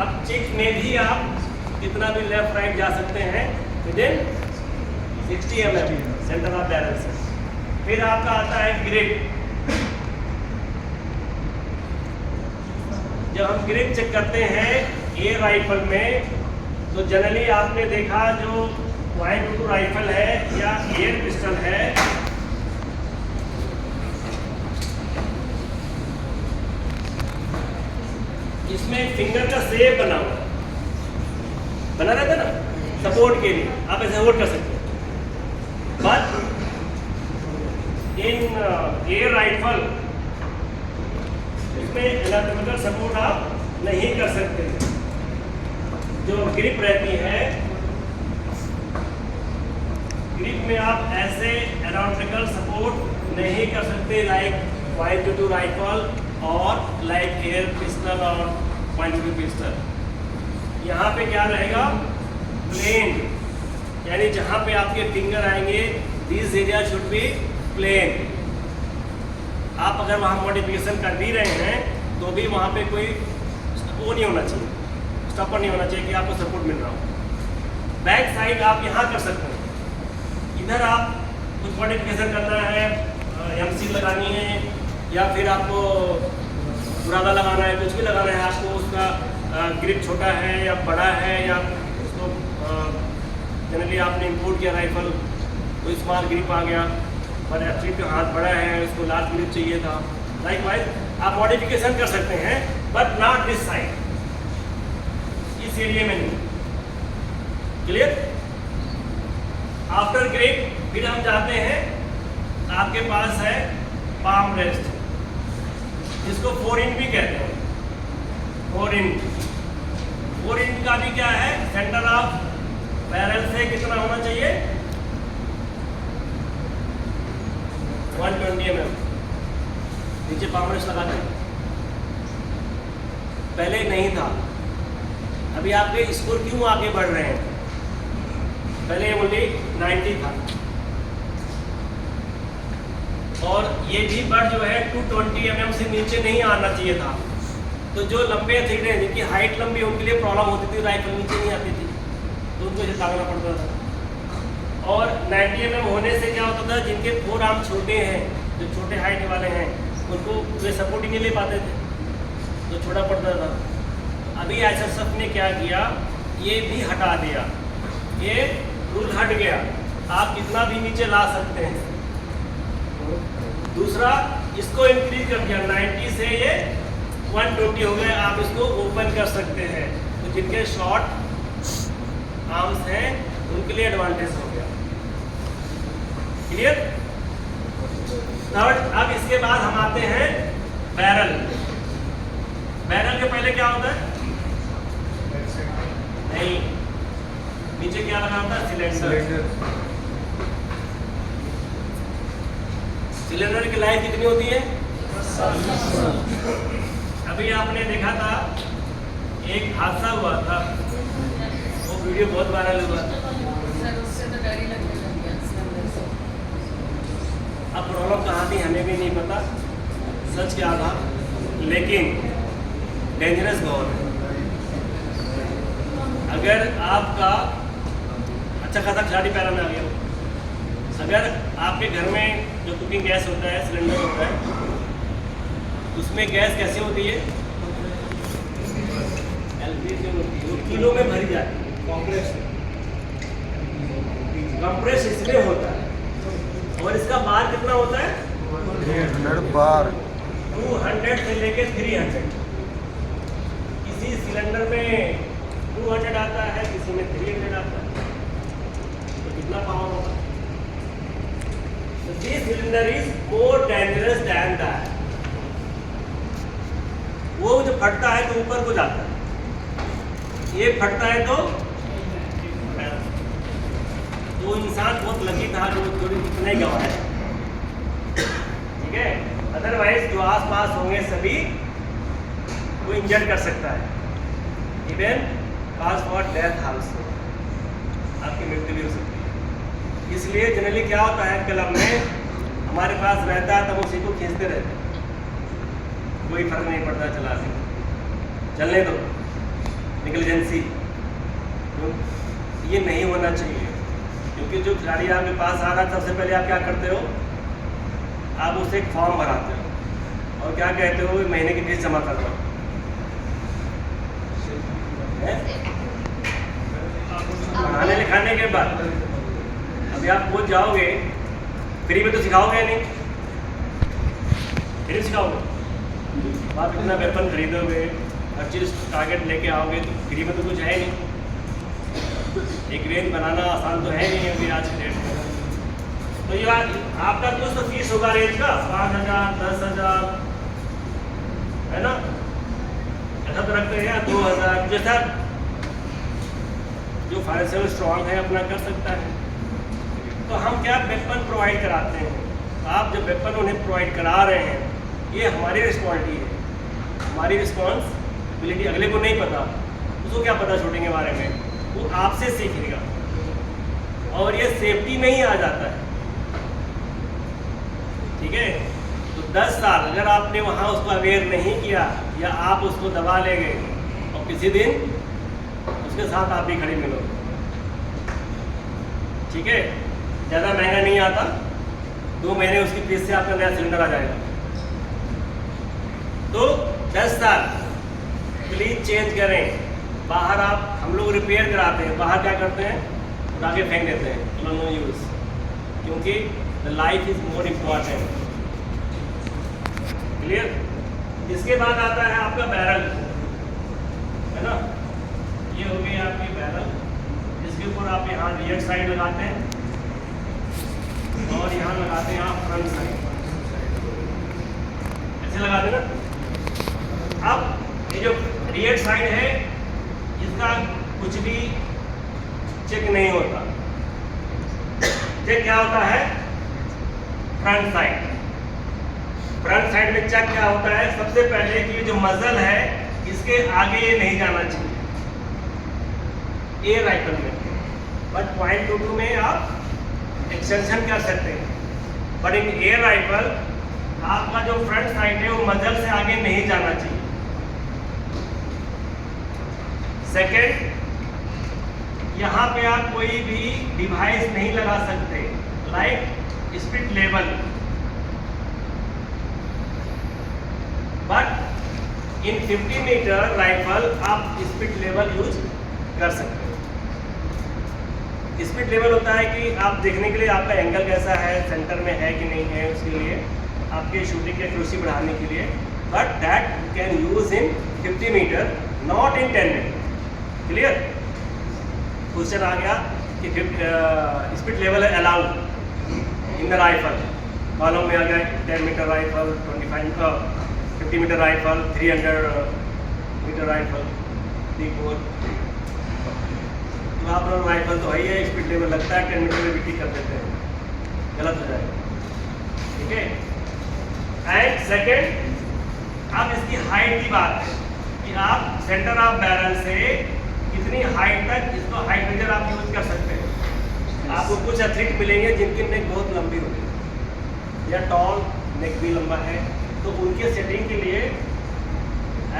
अब चिक में भी आप कितना भी लेफ्ट राइट जा सकते हैं within 60 mm centre of balance है। फिर आपका आता है ग्रिप। जब हम ग्रिप चेक करते हैं एयर राइफल में, तो जनरली आपने देखा जो .22 राइफल है या एयर पिस्टल है, इसमें फिंगर का शेप बना रहता है ना सपोर्ट के लिए, आप ऐसे होल्ड कर सकते हैं। बट इन एयर राइफल इसमें एनाटॉमिकल सपोर्ट आप नहीं कर सकते। जो ग्रिप रहती है, ग्रिप में आप ऐसे एनाटॉमिकल सपोर्ट नहीं कर सकते लाइक .22 राइफल और लाइक एयर पिस्टल और .22 पिस्टल। यहाँ पे क्या रहेगा, प्लेन, यानी जहाँ पे आपके फिंगर आएंगे this area should be plain. आप अगर वहाँ मॉडिफिकेशन कर भी रहे हैं तो भी वहाँ पे कोई वो नहीं होना चाहिए, स्टॉपर नहीं होना चाहिए कि आपको सपोर्ट मिल रहा हो। बैक साइड आप यहाँ कर सकते हैं। इधर आप कुछ मॉडिफिकेशन करना है, MC लगानी है या फिर आपको बुरादा लगाना है, कुछ भी लगाना है आपको, उसका ग्रिप छोटा है या बड़ा है, या उसको जनरली आपने इंपोर्ट किया राइफल तो स्मॉल ग्रिप आ गया, पर एक्चुअली का हाथ बड़ा है, उसको लार्ज ग्रिप चाहिए था। लाइकवाइज आप मॉडिफिकेशन कर सकते हैं, बट नॉट दिस साइड, इस एरिया में नहीं। क्लियर। आफ्टर ग्रिप फिर हम जाते हैं, आपके पास है पाम रेस्ट, जिसको 4 इंच भी कहते हैं। 4 इंच का भी क्या है, सेंटर ऑफ बैरल से कितना होना चाहिए, 120 mm। नीचे पाम रेस्ट लगा दें। पहले नहीं था, अभी आपके स्कोर क्यों आगे बढ़ रहे हैं, पहले ओनली 90 था, और ये भी बट जो है 220 mm से नीचे नहीं आना चाहिए था। तो जो लंबे थिक रहे, जिनकी हाइट लंबी, उनके लिए प्रॉब्लम होती थी, राइफल नीचे नहीं आती थी, तो उनको इसे ताकना पड़ता था। और 90 mm होने से क्या होता था, जिनके 4 आर्म छोटे हैं, जो छोटे हाइट वाले हैं, उनको वे सपोर्ट ही नहीं ले पाते थे, तो छोटा पड़ता था। अभी ISSF ने क्या किया, ये भी हटा दिया, ये रूल हट गया, आप कितना भी नीचे ला सकते हैं। दूसरा, इसको इंक्रीज कर दिया, 90 से ये 120 हो गए, आप इसको ओपन कर सकते हैं। तो जिनके शॉर्ट आर्म्स हैं उनके लिए एडवांटेज हो गया। क्लियर। थर्ड, अब इसके बाद हम आते हैं बैरल। बैरल के पहले क्या होता है, नहीं, नीचे क्या लगा होता है, सिलेंडर। सिलेंडर की लाइफ कितनी होती है, अभी आपने देखा था एक हादसा हुआ था, वो वीडियो बहुत वायरल हुआ। अब प्रॉब्लम कहाँ थी हमें भी नहीं पता, सच क्या था, लेकिन डेंजरस बहुत है। अगर आपका अच्छा खासा खिलाड़ी पैरा में आ गया, अगर आपके घर में जो कुकिंग गैस होता है, सिलेंडर होता है, उसमें गैस कैसे होती है, LPG होती है, वो किलो में भरी जाती है, कंप्रेस इसमें होता है, और इसका बार कितना होता है, 300 बार, 200 से लेके 300। किसी सिलेंडर में 200 आता है, किसी में 300 आता है, तो कितना पावर होगा, cylinder is more dangerous than that. वो जो फटता है तो ऊपर को जाता है, ये फटता है तो इंसान बहुत लकी था जो थोड़ी इतने गवाए, ठीक है। अदरवाइज जो आस पास होंगे सभी को इंजर कर सकता है, even cause for death also, आपकी मृत्यु भी हो सकती है। इसलिए जनरली क्या होता है, क्लब में हमारे पास रहता है तो हम उसी को खींचते रहते हैं, कोई फर्क नहीं पड़ता, चला दे, चलने दो, नेग्लिजेंसी। तो ये नहीं होना चाहिए, क्योंकि जो खिलाड़ी आपके पास आ रहा है सबसे पहले आप क्या करते हो, आप उसे एक फॉर्म भराते हो और क्या कहते हो, महीने की फीस जमा कर दो। पढ़ाने लिखाने के बाद अभी आप पहुंच जाओगे, फ्री में तो सिखाओगे नहीं, फ्री सिखाओगे, आप इतना वेपन खरीदोगे, हर चीज़ टारगेट लेके आओगे, तो फ्री में तो कुछ है नहीं। एक रेंज बनाना आसान तो है नहीं अभी आज के डेट में। तो ये आपका कुछ तो फीस होगा रेंज का 5,000 10,000, है ना, ऐसा तो रखते हैं, 2,000, जैसा जो फाइनेंशियल स्ट्रॉन्ग है अपना कर सकता है। तो हम क्या वेपन प्रोवाइड कराते हैं, आप जब वेपन उन्हें प्रोवाइड करा रहे हैं, ये हमारी रिस्पॉन्सिबिलिटी है, हमारी रिस्पॉन्सिबिलिटी। अगले को नहीं पता, उसको क्या पता शूटिंग के बारे में, वो आपसे सीखेगा और ये सेफ्टी में ही आ जाता है, ठीक है। तो 10 साल अगर आपने वहाँ उसको अवेयर नहीं किया या आप उसको दबा ले गए और किसी दिन उसके साथ आप भी खड़े मिलोगे, ठीक है। ज़्यादा महंगा नहीं आता, 2 महीने उसकी फीस से आपका नया सिलेंडर आ जाएगा। तो 10 साल प्लीज चेंज करें। बाहर हम लोग रिपेयर कराते हैं, बाहर क्या करते हैं, उठा के फेंक देते हैं, नो यूज़, क्योंकि the life is more important, clear. इसके बाद आता है आपका बैरल, है ना, ये हो गई आपकी बैरल। इसके ऊपर आप यहाँ रियर साइड लगाते हैं और यहाँ लगाते हैं आप फ्रंट साइड, ऐसे लगा देना। अब ये जो रियर साइड है इसका कुछ भी चेक नहीं होता, चेक क्या होता है, फ्रंट साइड। फ्रंट साइड में चेक क्या होता है, सबसे पहले कि जो मजल है इसके आगे ये नहीं जाना चाहिए एयर राइफल में, बट .22 में आप एक्सटेंशन कर सकते हैं, बट इन एयर राइफल आपका जो फ्रंट साइड है वो मजल से आगे नहीं जाना चाहिए। सेकेंड, यहाँ पे आप कोई भी डिवाइस नहीं लगा सकते, like speed level, but in 50 metre rifle आप स्पीड लेवल यूज कर सकते हो। स्पीड लेवल होता है कि आप देखने के लिए आपका एंगल कैसा है, सेंटर में है कि नहीं है, उसके लिए आपके शूटिंग की एक्यूरेसी बढ़ाने के लिए, but that you can use in 50 metre, not in 10 metre, clear. Question आ गया कि स्पीड लेवल है allowed in the rifle, column में आ गया 10 metre rifle, 50 metre rifle, 300 metre rifle, big bore. तो आप लोग राइफल तो है, स्पीड लेवल लगता है 10 मीटर में बिक्री कर देते हैं, गलत हो जाएगा, ठीक है। एंड सेकेंड, अब इसकी हाइट की बात है कि आप सेंटर ऑफ बैरल से कितनी हाइट तक इसको हाइट मेजर आप यूज कर सकते हैं। आपको कुछ एथलीट मिलेंगे जिनकी नेक बहुत लंबी होगी या टॉल नेक भी लंबा है, तो उनके सेटिंग के लिए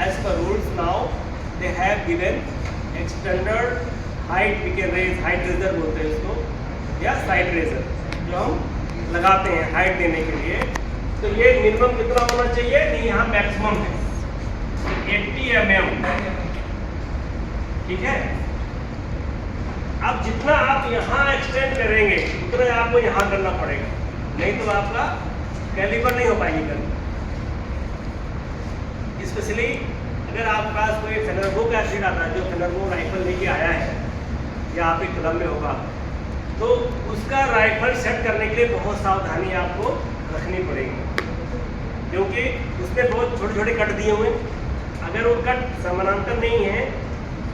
as per rules now they have given extended height, we can raise, height raiser बोलते हैं इसको, या साइड रेजर, जो हम लगाते हैं हाइट देने के लिए। तो ये मिनिमम कितना होना चाहिए, नहीं यहाँ मैक्सिमम है 80 mm, ठीक है। अब जितना आप यहाँ एक्सटेंड करेंगे उतना आपको यहाँ करना पड़ेगा, नहीं तो आपका कैलिबर नहीं हो पाएगी करना। स्पेशली अगर आपके पास कोई फेनरबो का एथलीट आता है जो फेनरबो राइफल लेके आया है या आपके क्लब में होगा, तो उसका राइफल सेट करने के लिए बहुत सावधानी आपको रखनी पड़ेगी, क्योंकि उसमें बहुत छोटे छोटे कट दिए हुए हैं। अगर वो कट समानांतर नहीं है,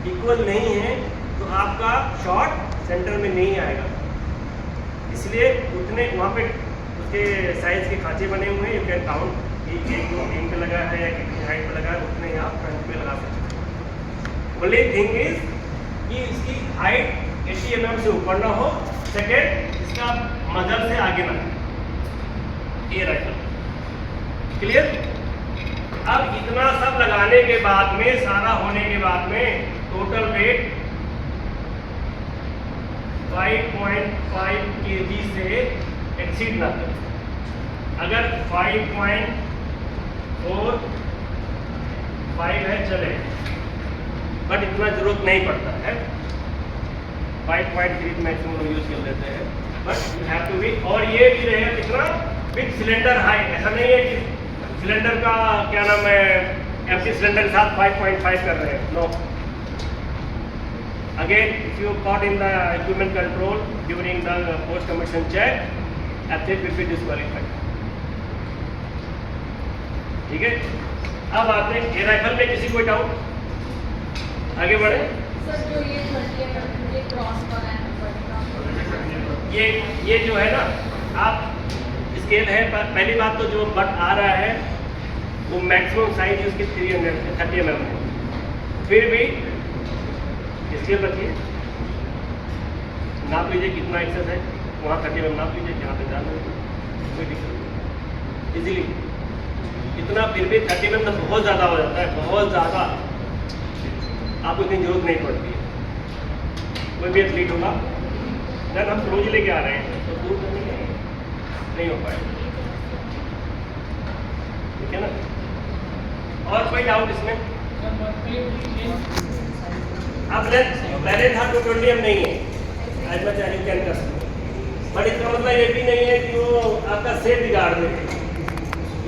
इक्वल नहीं है, तो आपका शॉट सेंटर में नहीं आएगा। इसलिए उतने वहाँ पे उसके साइज के खांचे बने हुए हैं। यू कैन काउंट कि एक दो इन पे लगा है या कितनी हाइट पे लगा है, उतने ही आप फ्रंट पे लगा सकते हैं। ओनली थिंग इज कि इसकी हाइट 80 mm से ऊपर ना हो। सेकेंड, इसका मदर से आगे ना हो। ये राइफल क्लियर। अब इतना सब लगाने के बाद में, सारा होने के बाद में टोटल वेट 5.5 kg से एक्सीड ना करे। अगर 5.45 है चले, बट इतना जरूरत नहीं पड़ता है। 5.3 मैक्सिमम यूज कर लेते हैं, but you have to be. और ये भी रहेगा कितना विद सिलेंडर हाइट। ऐसा नहीं है कि सिलेंडर का क्या नाम है, एम्प्टी सिलेंडर के साथ 5.5 कर रहे हैं, no. Again, if you caught in the equipment control during the post-commission check, athlete will be disqualified. ठीक है। अब आते हैं ये राइफल में किसी कोई डाउट, आगे बढ़े। सर जो ये क्रॉस पर है, ये जो है ना, आप स्केल है। पहली बात तो जो बट आ रहा है वो मैक्सिमम साइज उसकी 30 mm है। फिर भी स्केल रखिए, नाप लीजिए कितना एक्सेस है, वहाँ 30 mm नाप लीजिए, जहाँ पे जाना है कोई दिक्कत नहीं, इजीली। इतना फिर भी 30 mm तो बहुत ज़्यादा हो जाता है, बहुत ज़्यादा। आपको इतनी जरूरत नहीं पड़ती है। कोई भी एथलीट होगा, जब हम क्लोज लेके आ रहे हैं तो दूर करने के नहीं हो पाएगा, ठीक है ना। और कोई डाउट इसमें? अब पहले था 220 mm नहीं है, आज मैं चाहे कैन कर सकते, बट इसका मतलब ये भी नहीं है कि वो आपका सेफ बिगाड़ दे,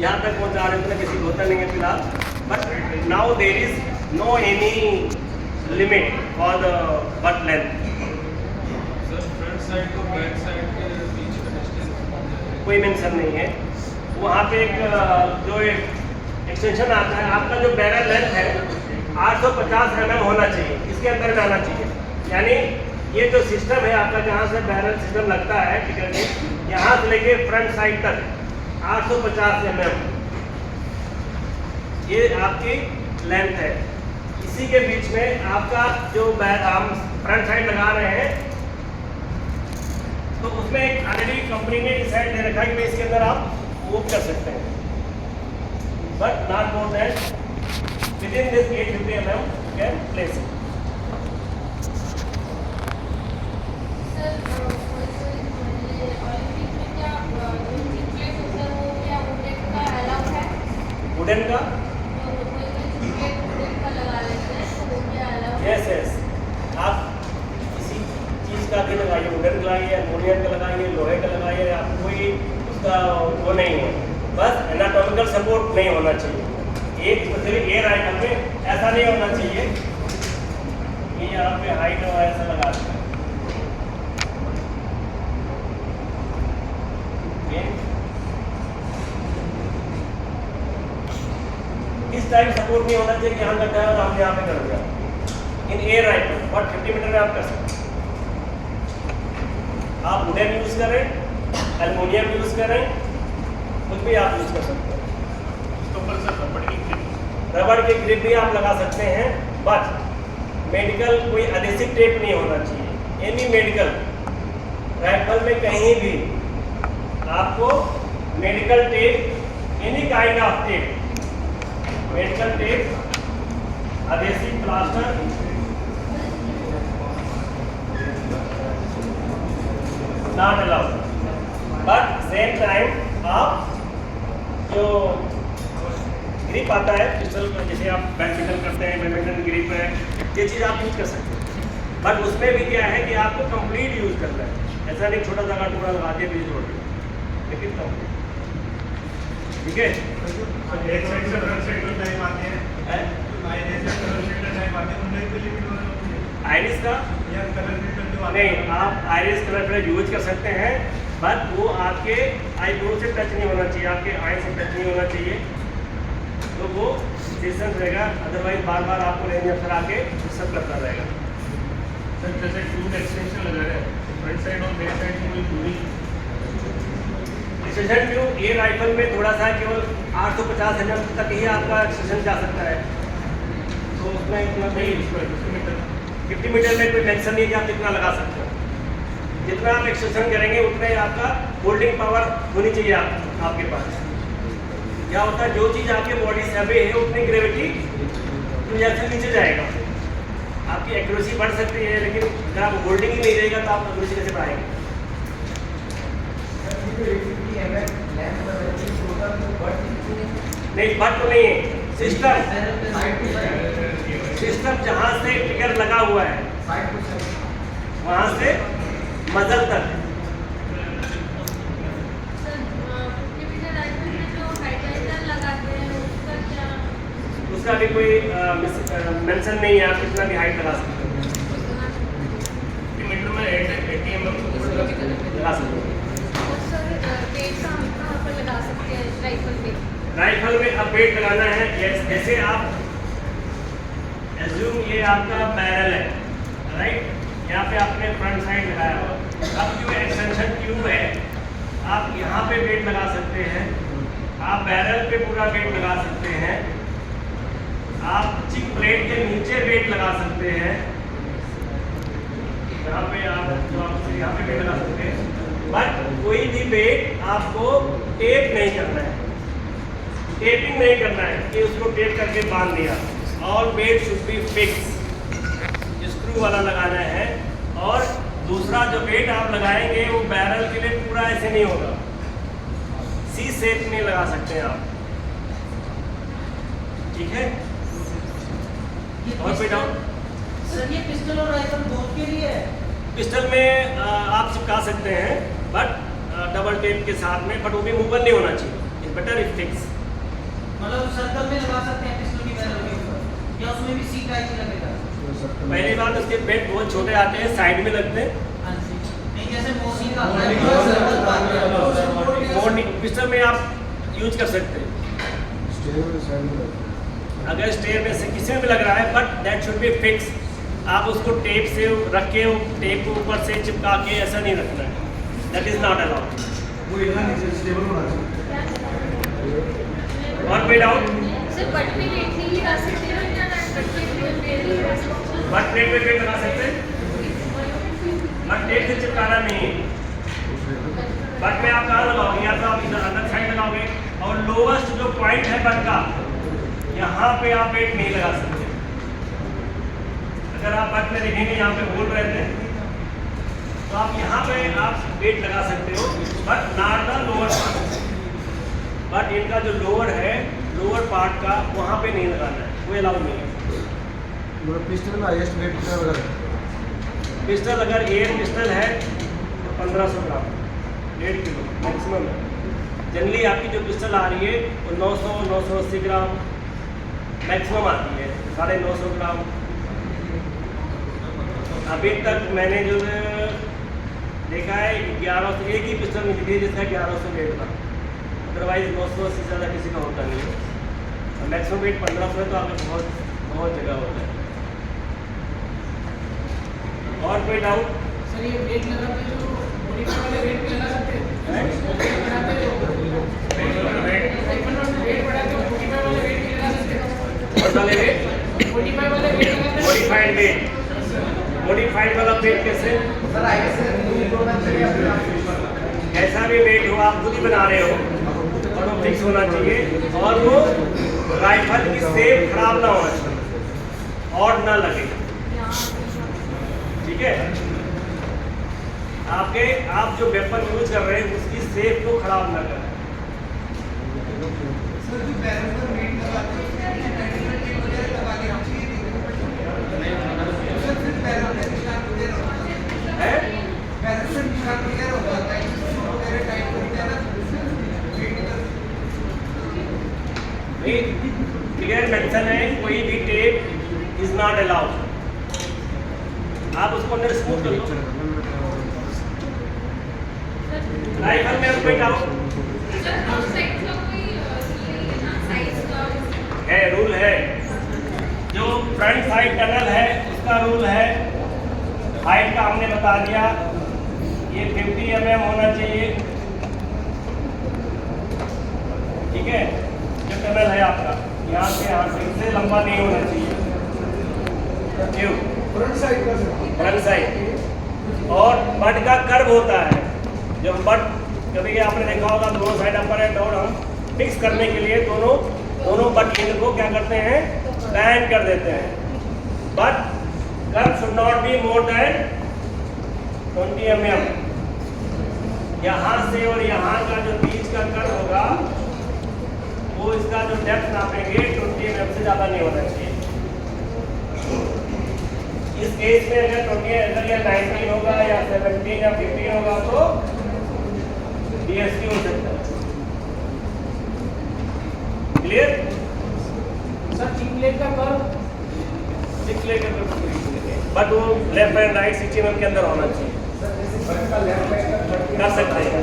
यहाँ तक पहुँचा रहे उतना किसी को होता नहीं है फिलहाल। But now there is no any limit for the butt length. Front side और बैक साइड के बीच का डिस्टेंस कोई मेंशन नहीं है वहाँ पे। एक जो एक्सटेंशन आता है, आपका जो बैरल लेंथ है 850 mm होना चाहिए, इसके अंदर में आना चाहिए। यानी ये जो सिस्टम है आपका, जहाँ से बैरल सिस्टम लगता है टिकट में, यहाँ से लेके फ्रंट साइड तक 850 mm ये आपकी लेंथ है। इसी के बीच में आपका जो हम फ्रंट साइड लगा रहे हैं, तो उसमें एक ऑलरेडी कंपनी ने डिसाइड दे रखा है कि इसके अंदर आप मूव कर सकते हैं, but not more than within this 850 mm you can place it. Sir Olympic में क्या रिप्लेस होता है, वो क्या वुडन का अलाउ है? वुडन का? वुडन का लगा लेते हैं तो वो क्या अलाउ है? Yes yes. आप किसी चीज़ का भी लगाइए, वुडन का लगाइए, एल्युमिनियम का लगाइए, लोहे का लगाइए, आपको कोई उसका वो नहीं है, बस एनाटॉमिकल सपोर्ट नहीं होना चाहिए। एक स्पेशली ये राइफल में ऐसा नहीं होना चाहिए कि यहाँ पे हाइट और ऐसा लगा दें। इस टाइप सपोर्ट नहीं होना चाहिए कि हम गड्ढा है और हम यहाँ पे कर दिया। इन एयर राइफल 50 मीटर में आप कर सकते हैं। आप वुडन यूज करें, एल्युमिनियम यूज करें, कुछ भी आप यूज कर सकते हैं। रबड़ की ग्रिप भी आप लगा सकते हैं, बट मेडिकल कोई एडहेसिव टेप नहीं होना चाहिए। एनी मेडिकल राइफल में कहीं भी आपको medical tape, any kind of tape, medical tape, adhesive plaster, not allowed. But same time आप जो ग्रिप आता है पिस्टल का, जैसे आप बैडमिंटन करते हैं, बैडमिंटन ग्रिप है, ये चीज़ आप यूज़ कर सकते हैं। बट उसमें भी क्या है कि आपको कंप्लीट यूज़ करना है, ऐसा नहीं छोटा सा टुकड़ा लगा दिया बीच रोड लेकिन कंप्लीट, ठीक है। एक साइड से फ्रंट साइड में टाइम आते हैं, आईरिस का कलर फिल्टर जो नहीं, आप आयरिस कलर यूज कर सकते हैं, बट वो आपके आईब्रो से टच नहीं होना चाहिए, आपके आई से टच नहीं होना चाहिए, तो वो सेशन रहेगा। अदरवाइज बार बार आपको रेंज अफसर आके सब करता रहेगा। सर जैसे टूल एक्सटेंशन लगा रहे हैं, फ्रंट साइड और बैक साइड की कोई दूरी एक्सटेंशन ट्यूब ये राइफल में थोड़ा सा केवल 850 mm तक ही आपका एक्सटेंशन जा सकता है, तो उसमें इतना नहीं, 50 मीटर में कोई टेंशन नहीं है कि आप कितना लगा सकते हो। जितना आप एक्सटेंशन करेंगे उतना ही आपका होल्डिंग पावर होनी चाहिए आपके पास। क्या होता है, जो चीज़ आपके बॉडी से अबे है उतनी ग्रेविटी से नीचे जाएगा, आपकी एक्यूरेसी बढ़ सकती है, लेकिन अगर आप होल्डिंग ही नहीं रहेगा तो आप एक्यूरेसी कैसे बढ़ाएंगे। नहीं, बट तो नहीं है, सिस्टम जहाँ से ट्रिगर लगा हुआ है वहाँ से मजल तक। उसका भी कोई मेंशन नहीं है, आप कितना भी हाइट लगा सकते हो, 50 मीटर में 80 mm लगा सकते हो। राइफल में अब वेट लगाना है, जैसे आप एज्यूम ये आपका बैरल है, राइट, यहाँ पे आपने फ्रंट साइड लगाया हुआ, अब जो एक्सटेंशन ट्यूब है आप यहाँ पे वेट लगा सकते हैं, आप बैरल पे पूरा वेट लगा सकते हैं, आप चिक प्लेट के नीचे वेट लगा सकते हैं, यहाँ पे आप यहाँ पे वेट लगा सकते हैं, बट कोई भी वेट आपको टेप नहीं करना है, टेपिंग नहीं करना है कि उसको टेप करके बांध दिया। All weight should be fix, screw वाला लगाना है। और दूसरा जो वेट आप लगाएंगे वो बैरल के लिए पूरा ऐसे नहीं होगा, सी शेप में लगा सकते हैं आप, ठीक है। और कोई डाउट? सर ये पिस्टल और राइफल दोनों के लिए है? पिस्टल में आप चिपका सकते हैं, बट डबल टेप के साथ में, बट वो भी मूवेबल नहीं होना चाहिए, इट्स बेटर इफ फिक्स। मतलब सर्कल में लगा सकते हैं पिस्टल की बैरल के ऊपर, या उसमें भी सी टाइप लगेगा? पहली बात, उसके बेट बहुत छोटे आते हैं, साइड में लगते हैं, हाँ जी, नहीं जैसे मोसी का आता है पिस्टल में आप यूज कर सकते हैं। अगर स्टेयर में से किसी में भी लग रहा है, but that should be fix. आप उसको टेप से रख के टेप को ऊपर से चिपका के ऐसा नहीं रखना है, दैट इज नॉट अलाउड। और कोई डाउट? बट प्लेट पे वेट लगा सकते हैं, बट टेप से चिपकाना नहीं है। बट में आप कहाँ लगाओगे, या तो आप इधर अंदर साइड लगाओगे, और लोवेस्ट जो पॉइंट है बट का, यहाँ पे आप वेट नहीं लगा सकते। अगर आप बट में देखेंगे यहाँ पे होल रहते हैं, तो आप यहाँ पे आप वेट लगा सकते हो, but not the lower part. But इनका जो लोअर है, लोअर पार्ट का, वहाँ पे नहीं लगाना है, वो अलाउ नहीं है। पिस्टल में हाईएस्ट वेट कितना लगा? पिस्टल अगर एयर पिस्टल है तो 1500 ग्राम, 1.5 किलो मैक्सिमम है। जनरली आपकी जो पिस्टल आ रही है वो 900-980 ग्राम मैक्सिमम आती है, 950 ग्राम। अभी तक मैंने जो देखा है 1100, एक ही पिस्टल मिली थी जिसका 1100 वेट था, अदरवाइज 980 से ज़्यादा किसी का होता नहीं है। मैक्सिमम वेट 1500 है, तो आपको बहुत जगह होता है। और कोई डाउट? सर ये वेट लगाते जो मॉडिफाई वाले वेट पे लगा सकते हैं? बढ़ाते जो वेट बढ़ाते हो, मॉडिफाई वाले वेट पे लगा सकते हैं? और वाले वेट? मॉडिफाई वाले वेट लगाते हैं? मॉडिफाइड वेट, मॉडिफाइड वाला वेट कैसे? ऐसा भी वेट हो आप खुद ही बना रहे हो और वो फिक्स होना चाहिए, और वो राइफल की सेप खराब ना होना चाहिए और ना लगे, ठीक है। आप जो वेपन यूज कर रहे हैं उसकी सेफ को खराब ना करें। क्लियर मेंशन है, कोई भी टेप इज नॉट अलाउड। आप उसको अंदर स्मूथ कर लो। कोई डाउट सर आउटसाइड का कोई साइज का है? रूल है, जो फ्रंट साइड टनल है उसका रूल है, हाइट का हमने बता दिया, ये 50 mm होना चाहिए, ठीक है। जो टनल है आपका यहाँ से इससे लंबा नहीं होना चाहिए, क्यों? फ्रंट साइड का सर। Front side. और बट का कर्व होता है, जब बट कभी आपने देखा होगा दोनों साइड अपर एंड डाउन, हम फिक्स करने के लिए दोनों बट एंड को क्या करते हैं, बैंड कर देते हैं। But curve should not be more than 20 mm। यहाँ से और यहाँ का जो बीच का कर्व होगा वो इसका जो डेप्थ नापेंगे 20 mm से ज़्यादा नहीं होना चाहिए। इस केस में अगर 20 अगर या 19 होगा या 17 या 15 होगा तो DST हो सकता है। क्लियर? सर चिकलेट का कर्व 6 लेटर बट वो लेफ्ट एंड राइट 60 mm के अंदर होना चाहिए। कर सकते हैं,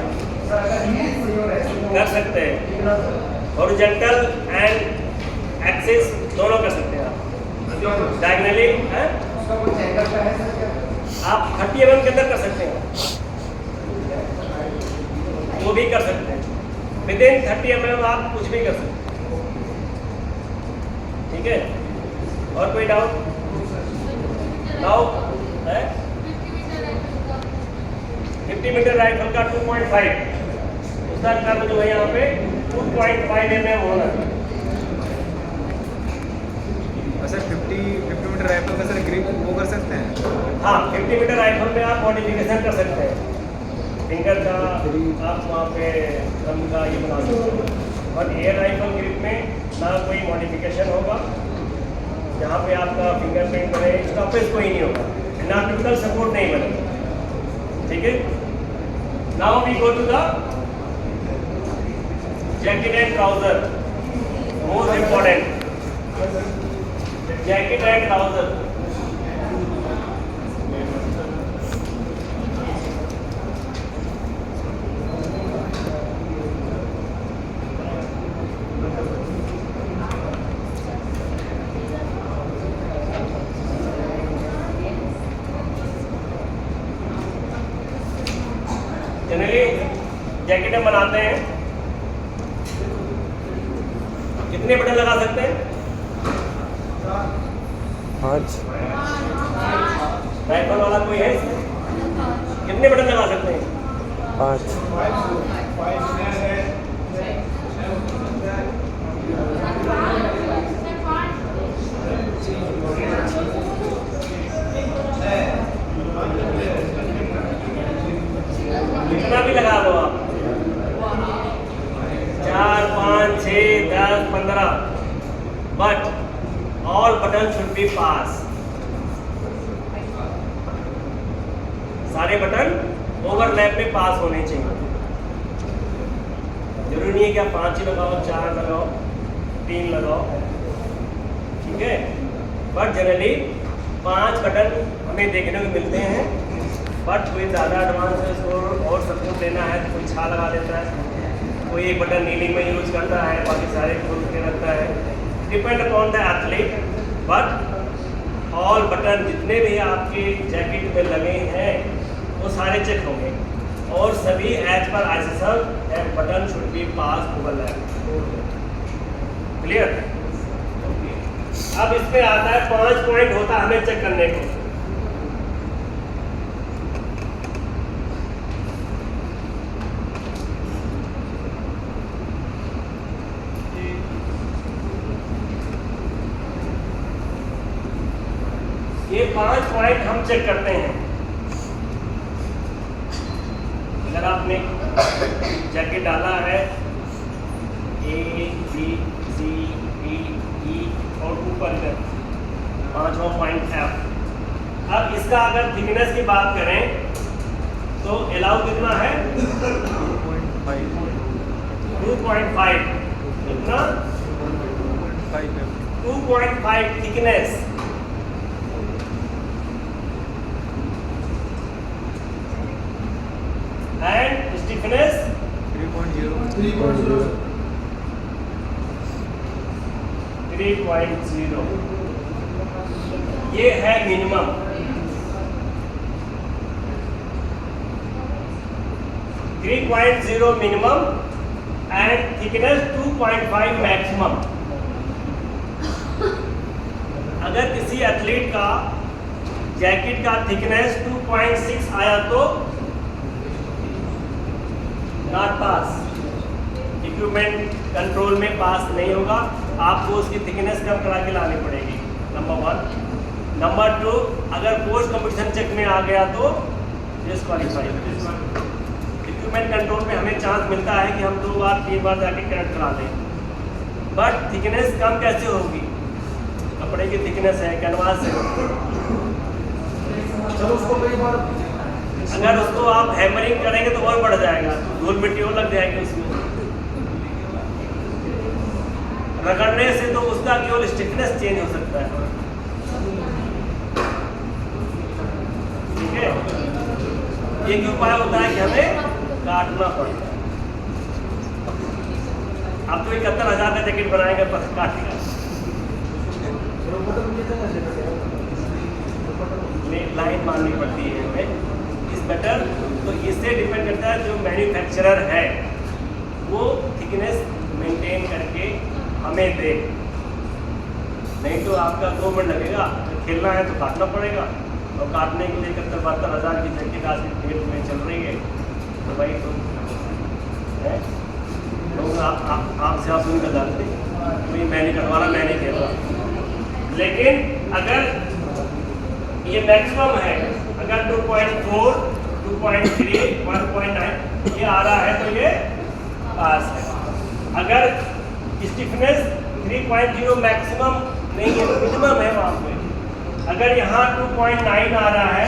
कर सकते हैं। हॉरिजॉन्टल एंड एक्सिस दोनों कर सकते हैं आप। डायगनली है आप 30 mm के अंदर कर सकते हैं, वो भी कर सकते हैं। विद इन 30 mm आप कुछ भी कर सकते हैं, ठीक है। और कोई डाउट? डाउट है? 50 मीटर राइफल का 2.5 उसका कर्व जो है यहाँ पे 2.5 mm होना है। सर 50 मीटर राइफल का सर ग्रिप वो कर सकते हैं? हाँ, 50 मीटर राइफल में आप मॉडिफिकेशन कर सकते हैं, फिंगर का आप वहाँ पे थंब का ये बना सकते हैं। और एयर राइफल ग्रिप में ना कोई मॉडिफिकेशन होगा, जहाँ पे आपका फिंगरप्रिंट बने, स्टॉपेज कोई नहीं होगा, ना टिपिकल सपोर्ट नहीं बनेगा, ठीक है। Now we go to the jacket and trouser, most important jacket and trouser. Generally jacket हम बनाते हैं, कितने बटन लगा सकते हैं? 5। राइफल वाला कोई है इसमें? कितने बटन लगा सकते हैं? 5। कितना भी लगा दो आप, 4, 5, 6, 10, 15, but all button should be pass. सारे बटन ओवरलैप में पास होने चाहिए। जरूरी नहीं है कि आप 5 ही लगाओ, 4 लगाओ, 3 लगाओ, ठीक है। बट जनरली 5 बटन हमें देखने को मिलते हैं, बट कोई ज़्यादा एडवांस है उसको और सब कुछ लेना है तो कोई 6 लगा देता है, कोई एक बटन नीलिंग में यूज करता है, बाकी सारे खोल के रखता है। Depend upon the athlete, but all button जितने भी आपके जैकेट में लगे हैं वो सारे चेक होंगे, और सभी as per ISSB and button should be pass overlap. Clear? अब इसमें आता है 5 पॉइंट होता है हमें चेक करने को। ये 5 पॉइंट हम चेक करते हैं। अगर आपने जैकेट डाला है A, B, C, D, E और ऊपर तक 5वां पॉइंट F। अब इसका अगर थिकनेस की बात करें तो अलाउ कितना है? 2.5। कितना? 2.5 थिकनेस। एंड स्टिफनेस 3.0 3.0 ये है minimum. Three 3.0 minimum and thickness 2.5 maximum. अगर किसी एथलीट का जैकेट का थिकनेस 2.6 आया तो नॉट पास, इक्विपमेंट कंट्रोल में पास नहीं होगा, आपको उसकी थिकनेस कम करा के लानी पड़ेगी, नंबर 1। नंबर 2, अगर पोस्ट कंपटीशन चेक में आ गया तो डिस्क्वालीफाई। इक्विपमेंट कंट्रोल में हमें चांस मिलता है कि हम 2 बार 3 बार जाके कनेक्ट करा दें, बट थिकनेस कम कैसे होगी? कपड़े की थिकनेस है, कैनवास है, चलो उसको कई बार अगर उसको आप हैमरिंग करेंगे तो और बढ़ जाएगा, धूल मिट्टी और लग जाएगी उसमें। रगड़ने से तो उसका केवल स्टिफनेस चेंज हो सकता है, ठीक है। एक उपाय होता है कि हमें काटना पड़ता है। आप तो 71,000 का जैकेट बनाएंगे पर काटेगा लाइन मारनी पड़ती है हमें इस बेटर। तो इससे डिपेंड करता है जो मैन्युफैक्चरर है वो थिकनेस मेंटेन करके हमें दे, नहीं तो आपका 2 मिनट लगेगा। तो खेलना है तो काटना पड़ेगा, और काटने के लिए 71,000 की जैकेट आज की डेट में चल रही है, तो भाई तो लोग आपसे आप सुनकर जानते कोई मैंने कटवाना, मैंने खेल रहा। लेकिन अगर ये मैक्सिमम है, अगर 2.4, 2.3, 1.9 ये आ रहा है तो ये पास है। अगर स्टिफनेस 3.0 मैक्सिमम नहीं है, मिनिमम है वहाँ पे। अगर यहाँ 2.9 आ रहा है,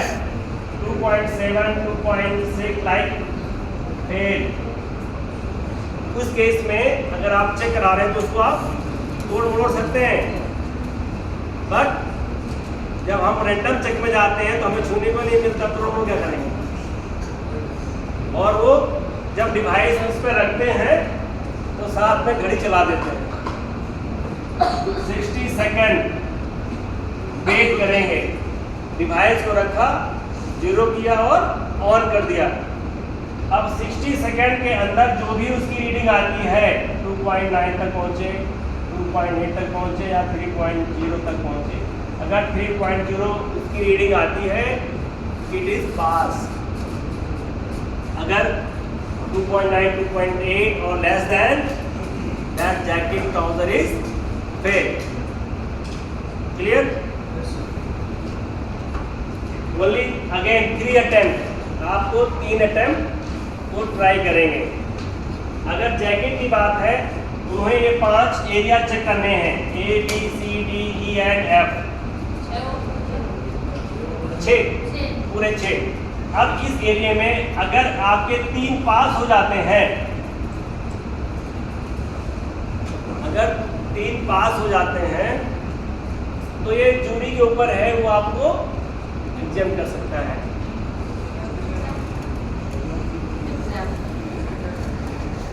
2.7, 2.6 लाइक फेल, उस केस में अगर आप चेक करा रहे हैं तो उसको आप तोड़ मोड़ सकते हैं। बट जब हम रैंडम चेक में जाते हैं तो हमें छूने को नहीं मिलता, तो वो क्या करेंगे? और वो जब डिवाइस उस पर रखते हैं तो साथ में घड़ी चला देते हैं, 60 सेकंड वेट करेंगे। डिवाइस को रखा, 0 किया और ऑन कर दिया। अब 60 सेकंड के अंदर जो भी उसकी रीडिंग आती है, 2.9 तक पहुंचे, 2.8 तक पहुंचे या 3.0 तक पहुंचे, अगर 3.0 उसकी रीडिंग आती है इट इज पास। अगर 2.9, 2.8 और less than that jacket trouser is fail. Clear? Only again 3 attempt, आपको 3 अटेम्प्ट वो ट्राई करेंगे। अगर जैकेट की बात है उन्हें ये 5 एरिया चेक करने हैं, A, B, C, D, E and F, 6 पूरे 6। अब इस एरिया में अगर आपके 3 पास हो जाते हैं, अगर 3 पास हो जाते हैं तो ये जूरी के ऊपर है, वो आपको एग्जाम कर सकता है।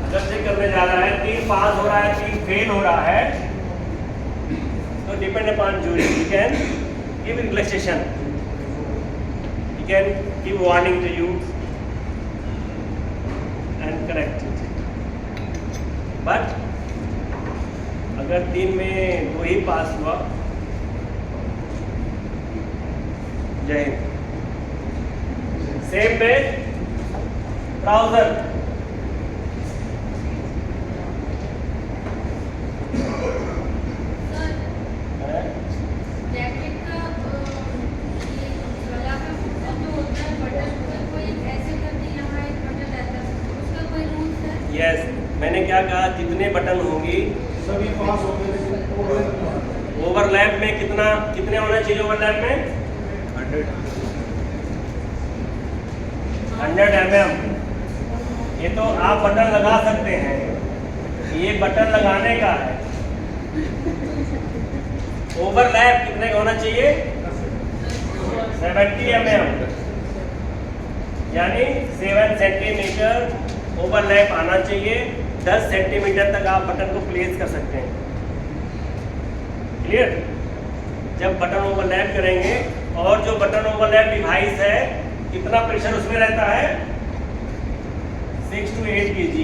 अगर चेक करने जा रहा है 3 पास हो रहा है, 3 फेल हो रहा है, तो depend upon jury you can give relaxation, you can give warning to you and correct it. But अगर 3 में 2 ही पास हुआ, जय हिंद। सेम पे ट्राउजर, जैकेट का ये गला का बटन जो होता है, बटन पर कोई ऐसे करके यहाँ एक बटन रहता है, उसका कोई रूल्स है? यस, मैंने क्या कहा, जितने बटन होंगी सभी पास हो गए, लेकिन ओवरलैप में कितने होना चाहिए? ओवरलैप में 100 mm। ये तो आप बटन लगा सकते हैं, ये बटन लगाने का है। ओवरलैप कितने का होना चाहिए? 70 mm, यानी 7 सेंटीमीटर ओवरलैप आना चाहिए। 10 सेंटीमीटर तक आप बटन को प्लेस कर सकते हैं। क्लियर? जब बटन ओवरलैप करेंगे और जो बटन ओवरलैप डिवाइस है कितना प्रेशर उसमें रहता है 6 to 8 kg।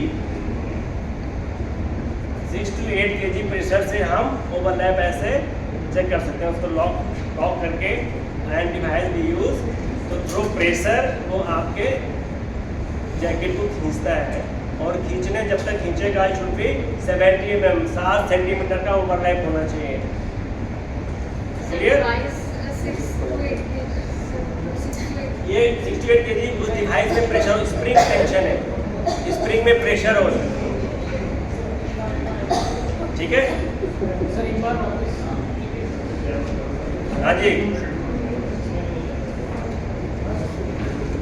6 to 8 kg pressure से हम ओवरलैप ऐसे चेक कर सकते हैं। उसको लॉक करके एंड डिवाइस भी यूज तो थ्रू प्रेशर वो आपके जैकेट को खींचता है और खींचने जब तक खींचेगा शुड बी 70 mm 7 सेंटीमीटर का ओवरलैप होना चाहिए। क्लियर? ये 68 kg उस डिवाइस में प्रेशर स्प्रिंग टेंशन है, स्प्रिंग में प्रेशर हो। ठीक है? हाँ जी,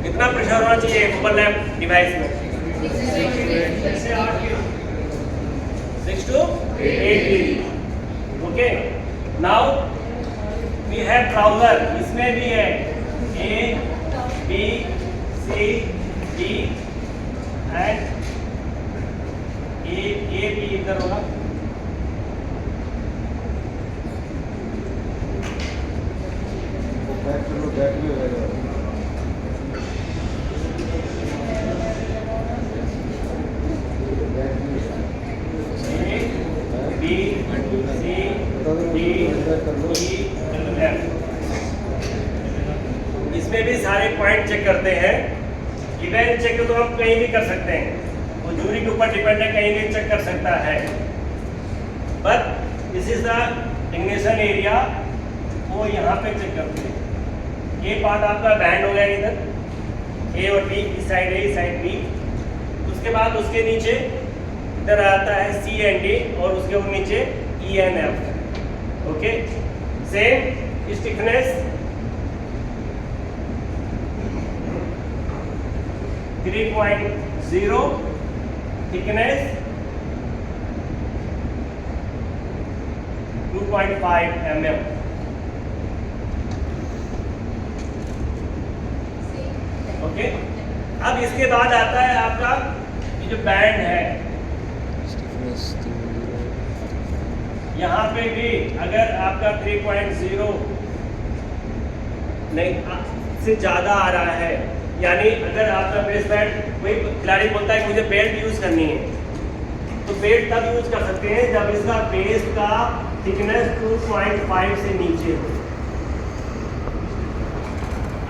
कितना प्रेशर होना चाहिए ओवरलैप डिवाइस में? 6 to 8 kg। Okay, now we have trouser, इसमें भी है A, B, C, D and A B इधर होगा। बैक भी हो जाएगा। इसमें भी सारे पॉइंट चेक करते हैं। इवेंट चेक तो हम कहीं भी कर सकते हैं, वो जूरी के ऊपर डिपेंड है, कहीं भी चेक कर सकता है। But this is the ignition area, वो यहाँ पे चेक करते हैं। ये पार्ट आपका बैंड हो गया इधर, ए और बी, इस साइड ए, इस साइड बी। उसके बाद उसके नीचे इधर आता है सी एंड डी और उसके ऊपर नीचे E and F. Okay, same stiffness 3.0, thickness 2.5 mm। Okay, अब इसके बाद आता है आपका ये जो बैंड है, यहाँ पे भी अगर आपका 3.0 नहीं से ज़्यादा आ रहा है, यानी अगर आपका बेस बैंड, कोई खिलाड़ी बोलता है कि मुझे बेल्ट यूज़ करनी है, तो बेल्ट तब यूज़ कर सकते हैं जब इसका बेस का थिकनेस 2.5 से नीचे हो।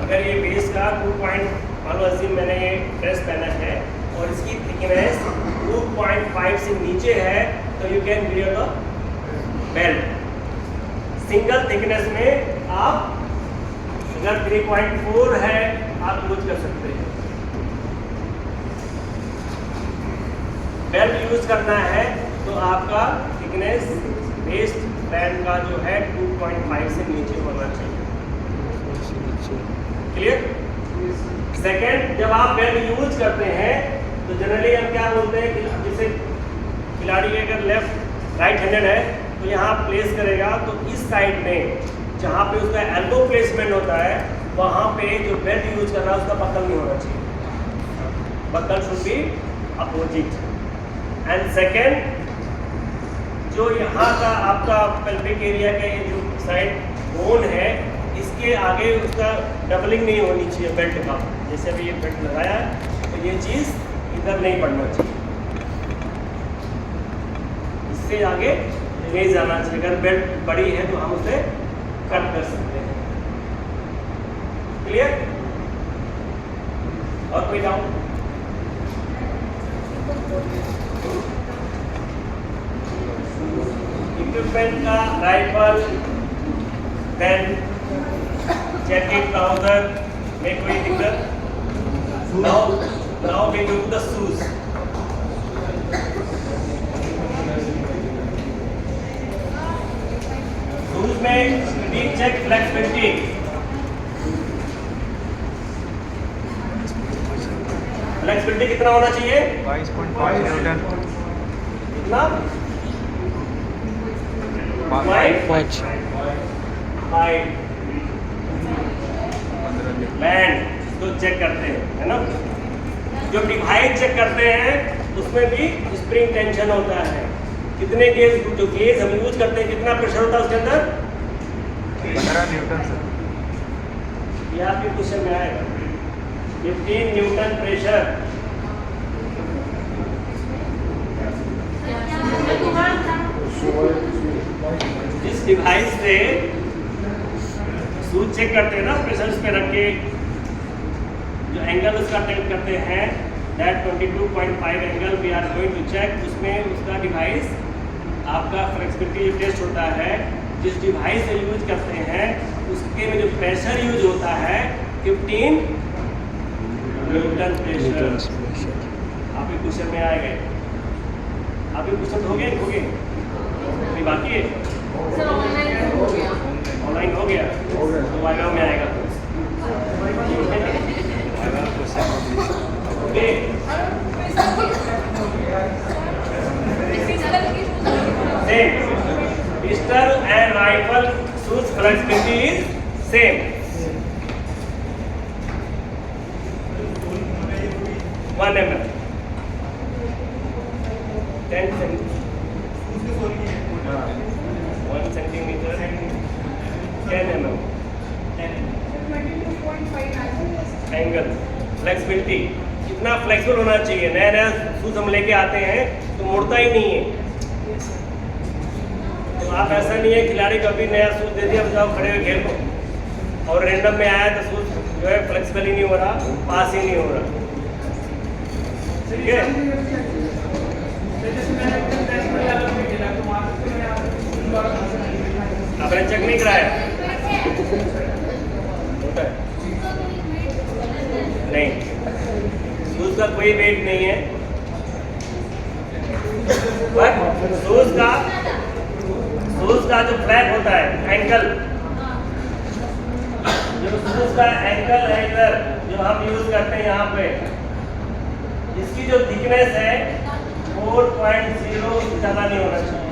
अगर ये बेस का 2.5 मैंने ये ड्रेस पहना है और इसकी थिकनेस 2.5 से नीचे है तो you can wear the belt. Single thickness में आप अगर 3.4 है आप यूज कर सकते हैं। बेल्ट यूज करना है तो आपका थिकनेस वेस्ट बैंड का जो है 2.5 से नीचे होना चाहिए। क्लियर? सेकेंड, जब आप बेल्ट यूज करते हैं तो जनरली हम क्या बोलते हैं कि जैसे खिलाड़ी अगर लेफ्ट राइट हैंडेड है तो यहाँ प्लेस करेगा तो इस साइड में जहाँ पे उसका एल्बो प्लेसमेंट होता है वहाँ पे जो बेल्ट यूज कर रहा है उसका बकल नहीं होना चाहिए। Buckle should be opposite. And second, जो यहाँ का आपका पेल्विक एरिया का ये जो साइड बोन है इसके आगे उसका डबलिंग नहीं होनी चाहिए बेल्ट का। जैसे अभी ये बेल्ट लगाया है तो ये चीज़ इधर नहीं पड़ना चाहिए, इससे आगे नहीं जाना चाहिए। अगर बेल्ट बड़ी है तो हम उसे कट कर सकते हैं। क्लियर? और कोई डाउट? इक्विपमेंट का राइफल, पेन, जैकेट, ट्राउजर में कोई दिक्कत? Now we do the shoes. Shoes में वी चेक फ्लेक्सिबिलिटी। फ्लेक्सिबिलिटी कितना होना चाहिए? 22.5 न्यूटन। कितना? 5 बैंड तो चेक करते हैं, है ना? जो डिवाइस चेक करते हैं उसमें भी स्प्रिंग टेंशन होता है। कितने गेज, जो गेज हम यूज करते हैं कितना प्रेशर होता है उसके अंदर? 15 न्यूटन सर। ये आपके क्वेश्चन में आएगा 15 न्यूटन प्रेशर। इस डिवाइस से सूज चेक करते हैं ना, प्रेशर पे रख के जो एंगल उसका टेस्ट करते हैं, that 22.5 angle we are going to check. उसमें उसका डिवाइस आपका फ्लेक्सिबिलिटी टेस्ट होता है। जिस डिवाइस से यूज करते हैं उसके में जो प्रेशर यूज होता है 15 न्यूटन प्रेशर। आपके क्वेश्चन में आएगा। आपके क्वेश्चन हो गए अभी बाकी है? सर ऑनलाइन हो गया। ऑनलाइन हो गया तो वाइवा में आएगा। Okay, same pistol and rifle shoes flexibility is same. 1 mm 10 1 centimeter 10 mm angle. Flexibility कितना फ्लेक्सिबल होना चाहिए। नया नया शूज हम लेके आते हैं तो मुड़ता ही नहीं है। तो आप ऐसा नहीं है खिलाड़ी को अभी नया शूज दे दिया, जाओ खड़े हुए खेल को, और रैंडम में आया तो शूज जो है फ्लेक्सिबल ही नहीं हो रहा, पास ही नहीं हो रहा। ठीक है, आपने चेक नहीं कराया? होता है नहीं, शूज का कोई वेट नहीं है। बट शूज का जो फ्लैप होता है, एंकल, जो शूज का एंकल है इधर जो हम यूज करते हैं यहाँ पे, इसकी जो थिकनेस है 4.0 से ज़्यादा नहीं होना चाहिए।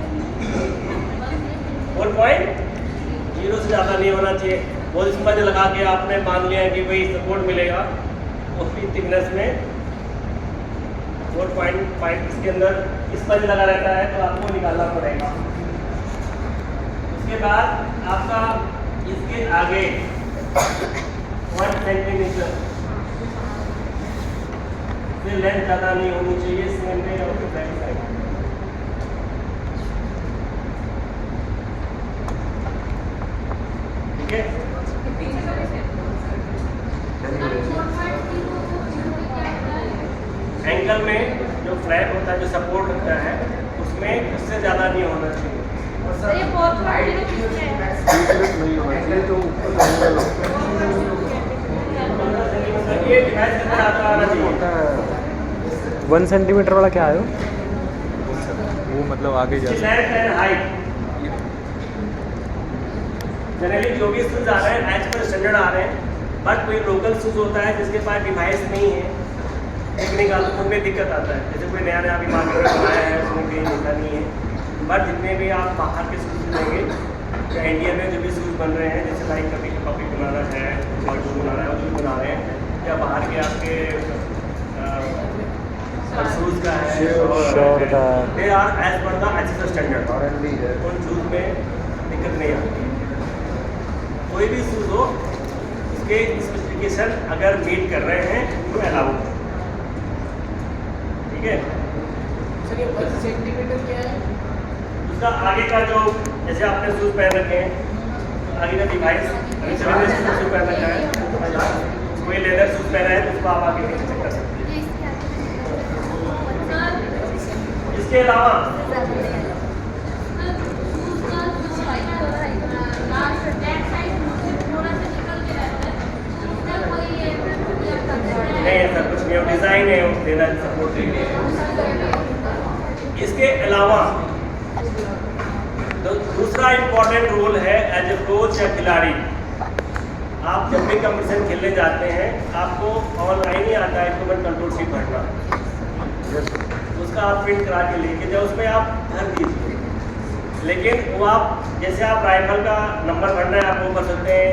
4.0 से ज़्यादा नहीं होना चाहिए। वो स्पंज लगा के आपने मान लिया कि भाई सपोर्ट मिलेगा, उसकी थिकनेस में 4.5 इसके अंदर स्पंज लगा रहता है, तो आपको निकालना पड़ेगा। उसके बाद आपका इसके आगे 1 सेंटीमीटर से लेंथ ज़्यादा नहीं होनी चाहिए सेम में और बैक साइड। ठीक है, एंकल में जो फ्लैप होता है, जो सपोर्ट होता है, उसमें उससे ज़्यादा नहीं होना चाहिए। सर ये बहुत बड़ी ये डिवाइस के अंदर आता आना चाहिए। 1 सेंटीमीटर वाला क्या है वो मतलब आगे जा लेंथ एंड हाइट जनरली जो भी शूज आ रहे हैं एज पर स्टैंडर्ड आ रहे हैं, बट कोई लोकल शूज होता है जिसके पास डिवाइस नहीं है, टेक्निकल, उनमें दिक्कत आता है। जैसे कोई नया अभी मार्केट में बनाया है, उसमें कहीं होता नहीं है। बट जितने भी आप बाहर के शूज लेंगे या इंडिया में जो भी शूज बन रहे हैं, जैसे लाइक कभी कॉपी बनाना है, जो बनाना है, वो भी बना रहे हैं, या बाहर के आपके शूज का है, they are as per the HSS standard. उन शूज में दिक्कत नहीं आती। कोई भी शूज हो, उसके स्पेसिफिकेशन अगर मीट कर रहे हैं तो अलाउड है। ठीक है, सर ये 1 सेंटीमीटर क्या है? उसका आगे का जो, जैसे आपने शूज पहन रखे हैं, आगे का डिवाइस अभी शूज पहन रखा है, कोई लेदर शूज पहना है तो उसको आप आगे नीचे चेक कर सकते हैं। इसके अलावा नहीं ऐसा कुछ नहीं, डिजाइन है देना सपोर्ट देंगे। इसके अलावा तो दूसरा इंपॉर्टेंट रोल है एज ए कोच या खिलाड़ी। आप जब भी कंपटीशन खेलने जाते हैं, आपको ऑनलाइन ही आता है इक्विपमेंट कंट्रोल शीट भरना, उसका आप प्रिंट करा के लेके जाओ, उसमें आप भर दीजिए। लेकिन वो आप जैसे आप राइफल का नंबर भरना है आप वो कर सकते हैं,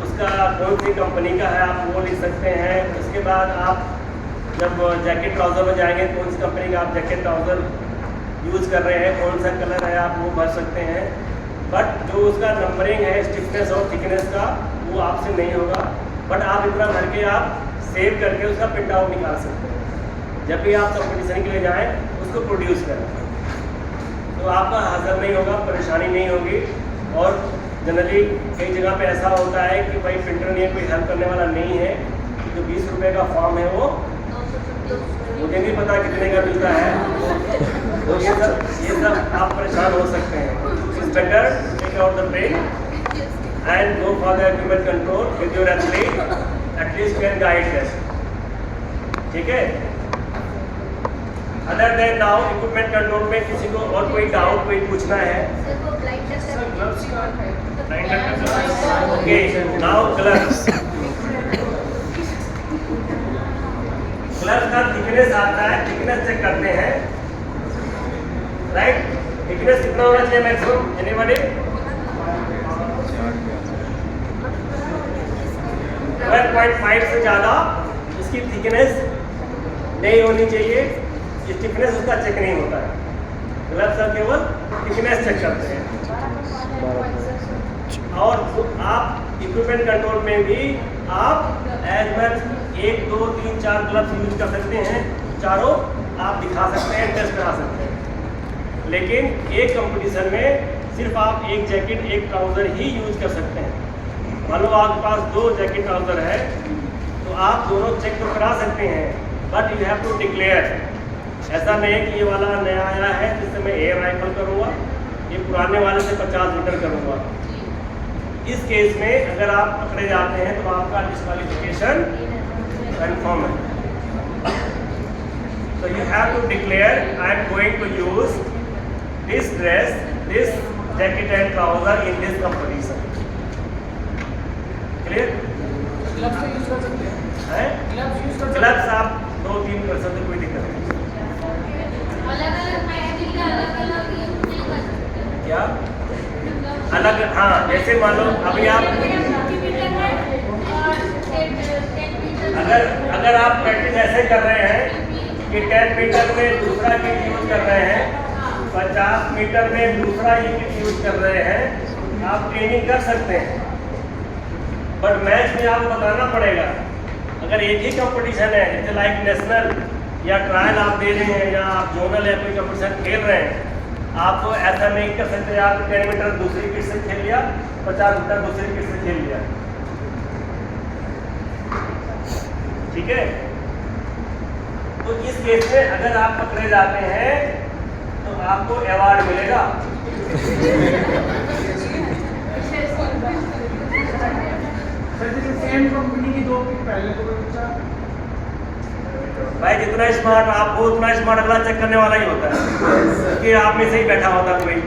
उसका उसका कौन सी कंपनी का है आप वो लिख सकते हैं। उसके बाद आप जब जैकेट ट्राउज़र में जाएंगे कौन सी कंपनी का आप जैकेट ट्राउज़र यूज़ कर रहे हैं, कौन सा कलर है आप वो भर सकते हैं। बट जो उसका नंबरिंग है स्टिफनेस और थिकनेस का वो आपसे नहीं होगा, बट आप इतना भर के आप सेव करके उसका प्रिंट आउट निकाल सकते हैं। जब भी आप कंपटीशन के लिए जाएँ उसको प्रोड्यूस करें तो आपका हज़र नहीं होगा, परेशानी नहीं होगी। और जनरली कई जगह पे ऐसा होता है कि भाई प्रिंटर नहीं है, कोई हेल्प करने वाला नहीं है, जो 20 रुपये का फॉर्म है वो मुझे नहीं पता कितने का मिलता है। तो ये सब आप परेशान हो सकते हैं। It's better take out the print and go for the equipment control with your athlete, at least can guide test. ठीक है। Other than now equipment control में किसी को और कोई डाउट कोई पूछना है? Okay, now gloves. ग्लव्स का थिकनेस आता है, थिकनेस चेक करते हैं, राइट। थिकनेस कितना होना चाहिए मैक्सिमम, एनीबॉडी? 12.5 से ज़्यादा इसकी थिकनेस नहीं होनी चाहिए। स्टिफनेस उसका चेक नहीं होता है। ग्लव्स का केवल थिकनेस चेक करते हैं। और आप इक्विपमेंट कंट्रोल में भी आप एज मच 1, 2, 3, 4 ग्लव्स यूज कर सकते हैं। चारों आप दिखा सकते हैं, टेस्ट करा सकते हैं। लेकिन एक कंपटीशन में सिर्फ आप एक जैकेट एक ट्राउज़र ही यूज कर सकते हैं। मान लो आपके पास 2 जैकेट ट्राउज़र है तो आप दोनों चेक तो करा सकते हैं, but you have to declare. ऐसा नहीं है कि ये वाला नया आया है जिससे मैं एयर राइफल करूँगा, ये पुराने वाले से 50 मीटर करूँगा। इस केस में अगर आप पकड़े जाते हैं तो आपका डिस्क्वालिफिकेशन कंफर्म है। So you have to declare I am going to use this dress, this jacket and trouser in this competition. Clear? Gloves use कर सकते हैं। ग्लव्स यूज कर ग्लव्स आप 2-3 कर सकते, कोई दिक्कत नहीं। अलग-अलग मैगजीन का अलग-अलग यूज नहीं कर सकते। क्या अलग? हाँ, जैसे मान लो अभी आप अगर आप प्रैक्टिस ऐसे कर रहे हैं कि 10 मीटर में दूसरा किट यूज कर रहे हैं, 50 मीटर में दूसरा ही किट यूज कर रहे हैं, आप ट्रेनिंग कर सकते हैं। बट मैच में आपको बताना पड़ेगा। अगर एक ही कंपटीशन है जैसे लाइक नेशनल या ट्रायल आप दे रहे हैं या आप जोनल या कोई कंपटीशन खेल रहे हैं, आप तो ऐसा नहीं कर सकते आप 10 मीटर दूसरी किट से खेल लिया, 50 मीटर दूसरी किट से खेल लिया। ठीक है। तो इस केस में अगर आप पकड़े जाते हैं तो आपको अवार्ड मिलेगा। सेम कंपनी की 2 पहले तो पूछा भाई जितना स्मार्ट आप हो उतना स्मार्ट अगला चेक करने वाला ही होता है कि आप में से ही बैठा होता कोई।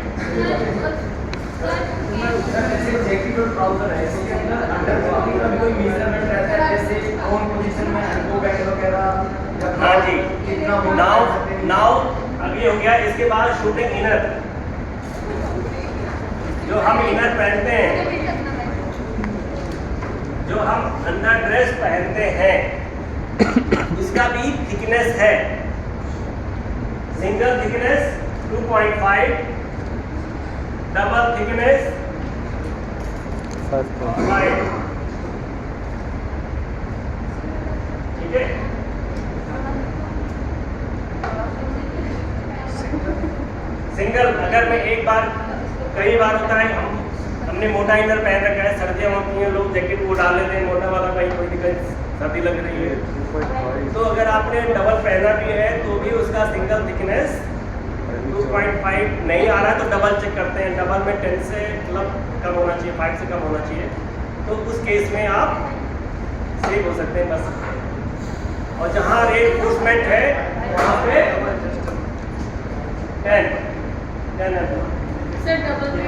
जैकेट और ट्राउजर है इसके अंदर अंडर का भी कोई मेजरमेंट रहता है, जैसे कौन पोजीशन में एल्बो बैंड वगैरह। हाँ जी। नाउ अभी हो गया। इसके बाद शूटिंग इनर, जो हम इनर पहनते हैं, जो हम अंडर ड्रेस पहनते हैं, इसका भी थिकनेस है। Single thickness 2.5, double thickness 5। ठीक है। सिंगल अगर मैं एक बार, कई बार होता है हमने मोटा इनर पहन रखा है, सर्दियाँ होती हैं, लोग जैकेट वो डाल लेते हैं मोटा वाला, कहीं कोई दिक्कत सर्दी लग रही है तो अगर आपने डबल पहना भी है तो भी उसका सिंगल थिकनेस 2.5 नहीं आ रहा है तो डबल चेक करते हैं। डबल में 10 से मतलब कम होना चाहिए, 5 से कम होना चाहिए। तो उस केस में आप सेफ हो सकते हैं, बस सकते हैं। और जहाँ रेनफोर्समेंट है वहाँ पे 10 सर डबल में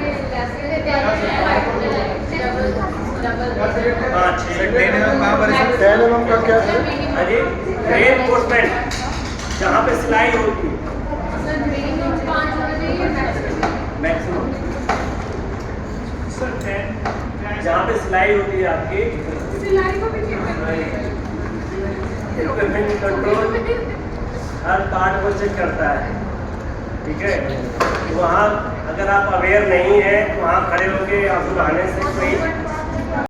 का क्या है? अरे रेनफोर्समेंट जहाँ पे सिलाई होती है मैक्सिमम। जहाँ पे सिलाई होती है आपकी सिलाई को भी चेक करते हैं। इक्विपमेंट कंट्रोल हर पार्ट को चेक करता है, ठीक है। तो वहाँ अगर आप अवेयर नहीं है तो वहाँ खड़े होके आंसू बहाने से कोई